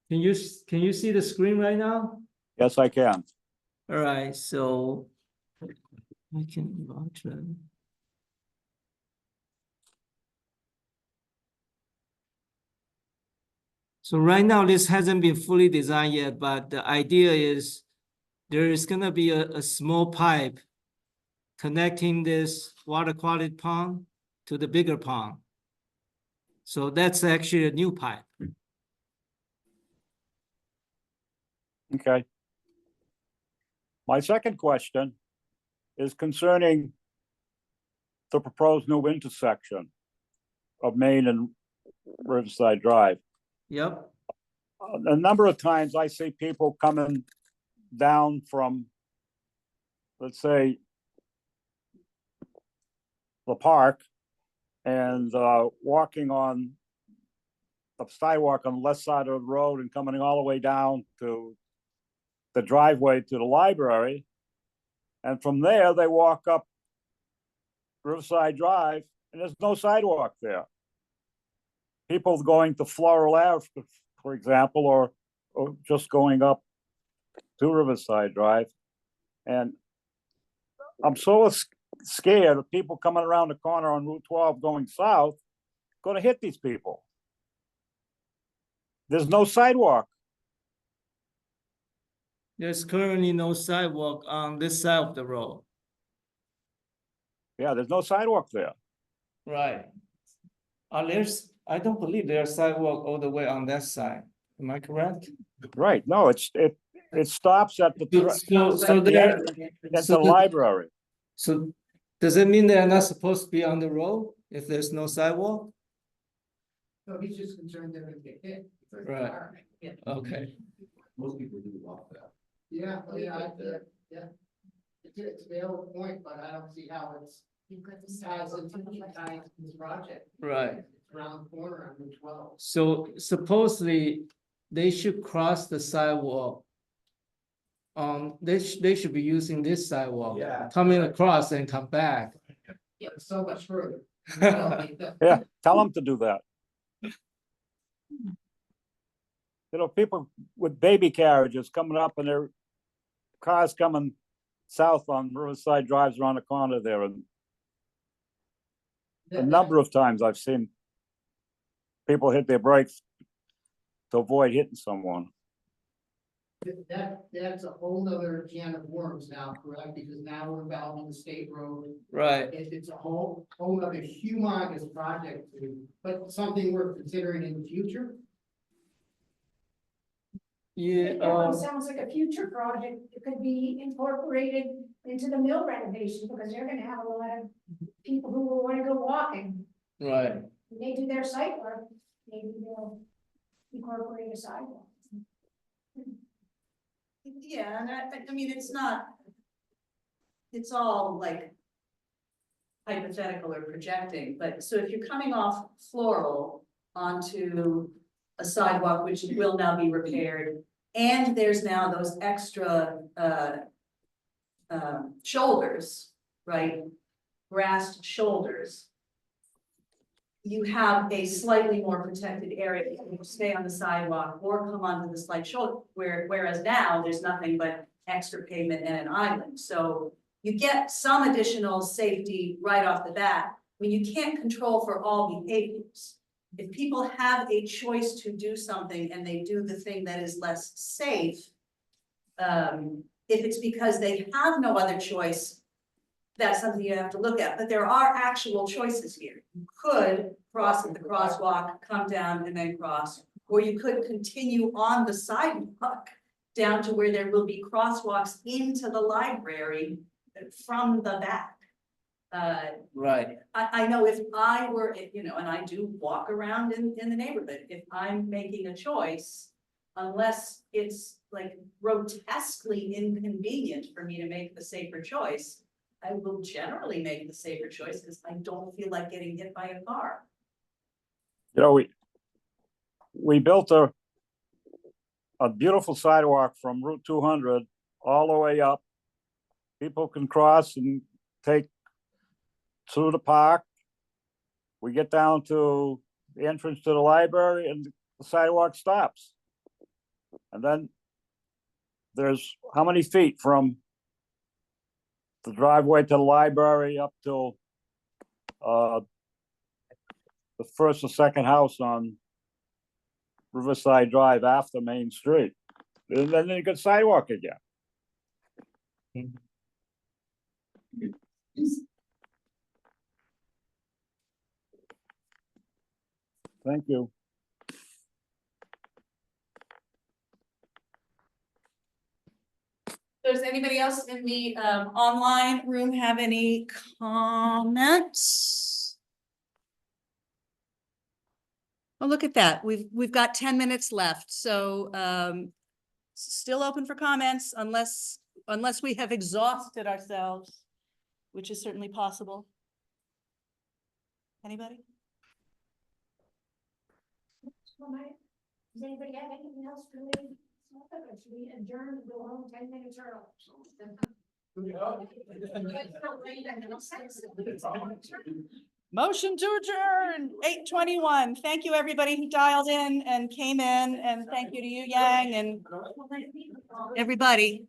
Can you see the screen right now? Yes, I can. All right, so I can launch it. So right now, this hasn't been fully designed yet, but the idea is there is gonna be a small pipe connecting this water quality pond to the bigger pond. So that's actually a new pipe. Okay. My second question is concerning the proposed new intersection of Main and Riverside Drive. Yep, A number of times I see people coming down from, let's say, the park and walking on the sidewalk on the left side of the road and coming all the way down to the driveway to the library. And from there, they walk up Riverside Drive, and there's no sidewalk there. People going to Floral Ave, for example, or just going up to Riverside Drive. And I'm so scared of people coming around the corner on Route 12 going south, going to hit these people. There's no sidewalk. there's currently no sidewalk on this side of the road. Yeah, there's no sidewalk there. Right. I don't believe there's sidewalk all the way on that side. Am I correct? Right, no, it stops at the, So there, at so the the- library. so does it mean they're not supposed to be on the road if there's no sidewalk? So he's just concerned they're gonna get hit. Right. Yeah. Okay, Most people do walk that. Yeah, yeah. It's a valid point, but I don't see how it's ties into this project. right. It's around the corner on Route 12. So supposedly they should cross the sidewalk. They should be using this sidewalk. Yeah. Coming across and come back. It's so much further. Yeah, tell them to do that. You know, people with baby carriages coming up and their cars coming south on Riverside drives around the corner there. And a number of times I've seen people hit their brakes to avoid hitting someone. That's a whole nother can of worms now, correct? Because now we're involved in the state road. Right. It's a whole nother humongous project, but something we're considering in the future. Yeah, That one sounds like a future project. It could be incorporated into the mill renovation because they're gonna have a lot of people who will wanna go walking. right. When they do their site work, maybe they'll incorporate a sidewalk. Yeah, and I mean, it's not. It's all like hypothetical or projecting, but so if you're coming off Floral onto a sidewalk, which will now be repaired, and there's now those extra shoulders, right? Grassed shoulders. You have a slightly more protected area, you can stay on the sidewalk or come onto the slight shoulder, whereas now there's nothing but extra pavement and an island, so you get some additional safety right off the bat. I mean, you can't control for all behaviors. If people have a choice to do something and they do the thing that is less safe, if it's because they have no other choice, that's something you have to look at, but there are actual choices here. You could cross at the crosswalk, come down and then cross, or you could continue on the sidewalk down to where there will be crosswalks into the library from the back. Right. I know if I were, you know, and I do walk around in the neighborhood, if I'm making a choice, unless it's like grotesquely inconvenient for me to make the safer choice, I will generally make the safer choice because I don't feel like getting hit by a car. You know, we built a beautiful sidewalk from Route 200 all the way up. People can cross and take through the park. We get down to the entrance to the library and the sidewalk stops. And then there's how many feet from the driveway to the library up till the first or second house on Riverside Drive after Main Street. And then you get sidewalk again. Thank you. Does anybody else in the online room have any comments? Oh, look at that. We've got 10 minutes left, so still open for comments unless we have exhausted ourselves, which is certainly possible. Anybody? Does anybody have anything else for me? Should we adjourn and go home 10 minutes early? Motion to adjourn, 8:21. Thank you, everybody who dialed in and came in, and thank you to you, Yang, and everybody.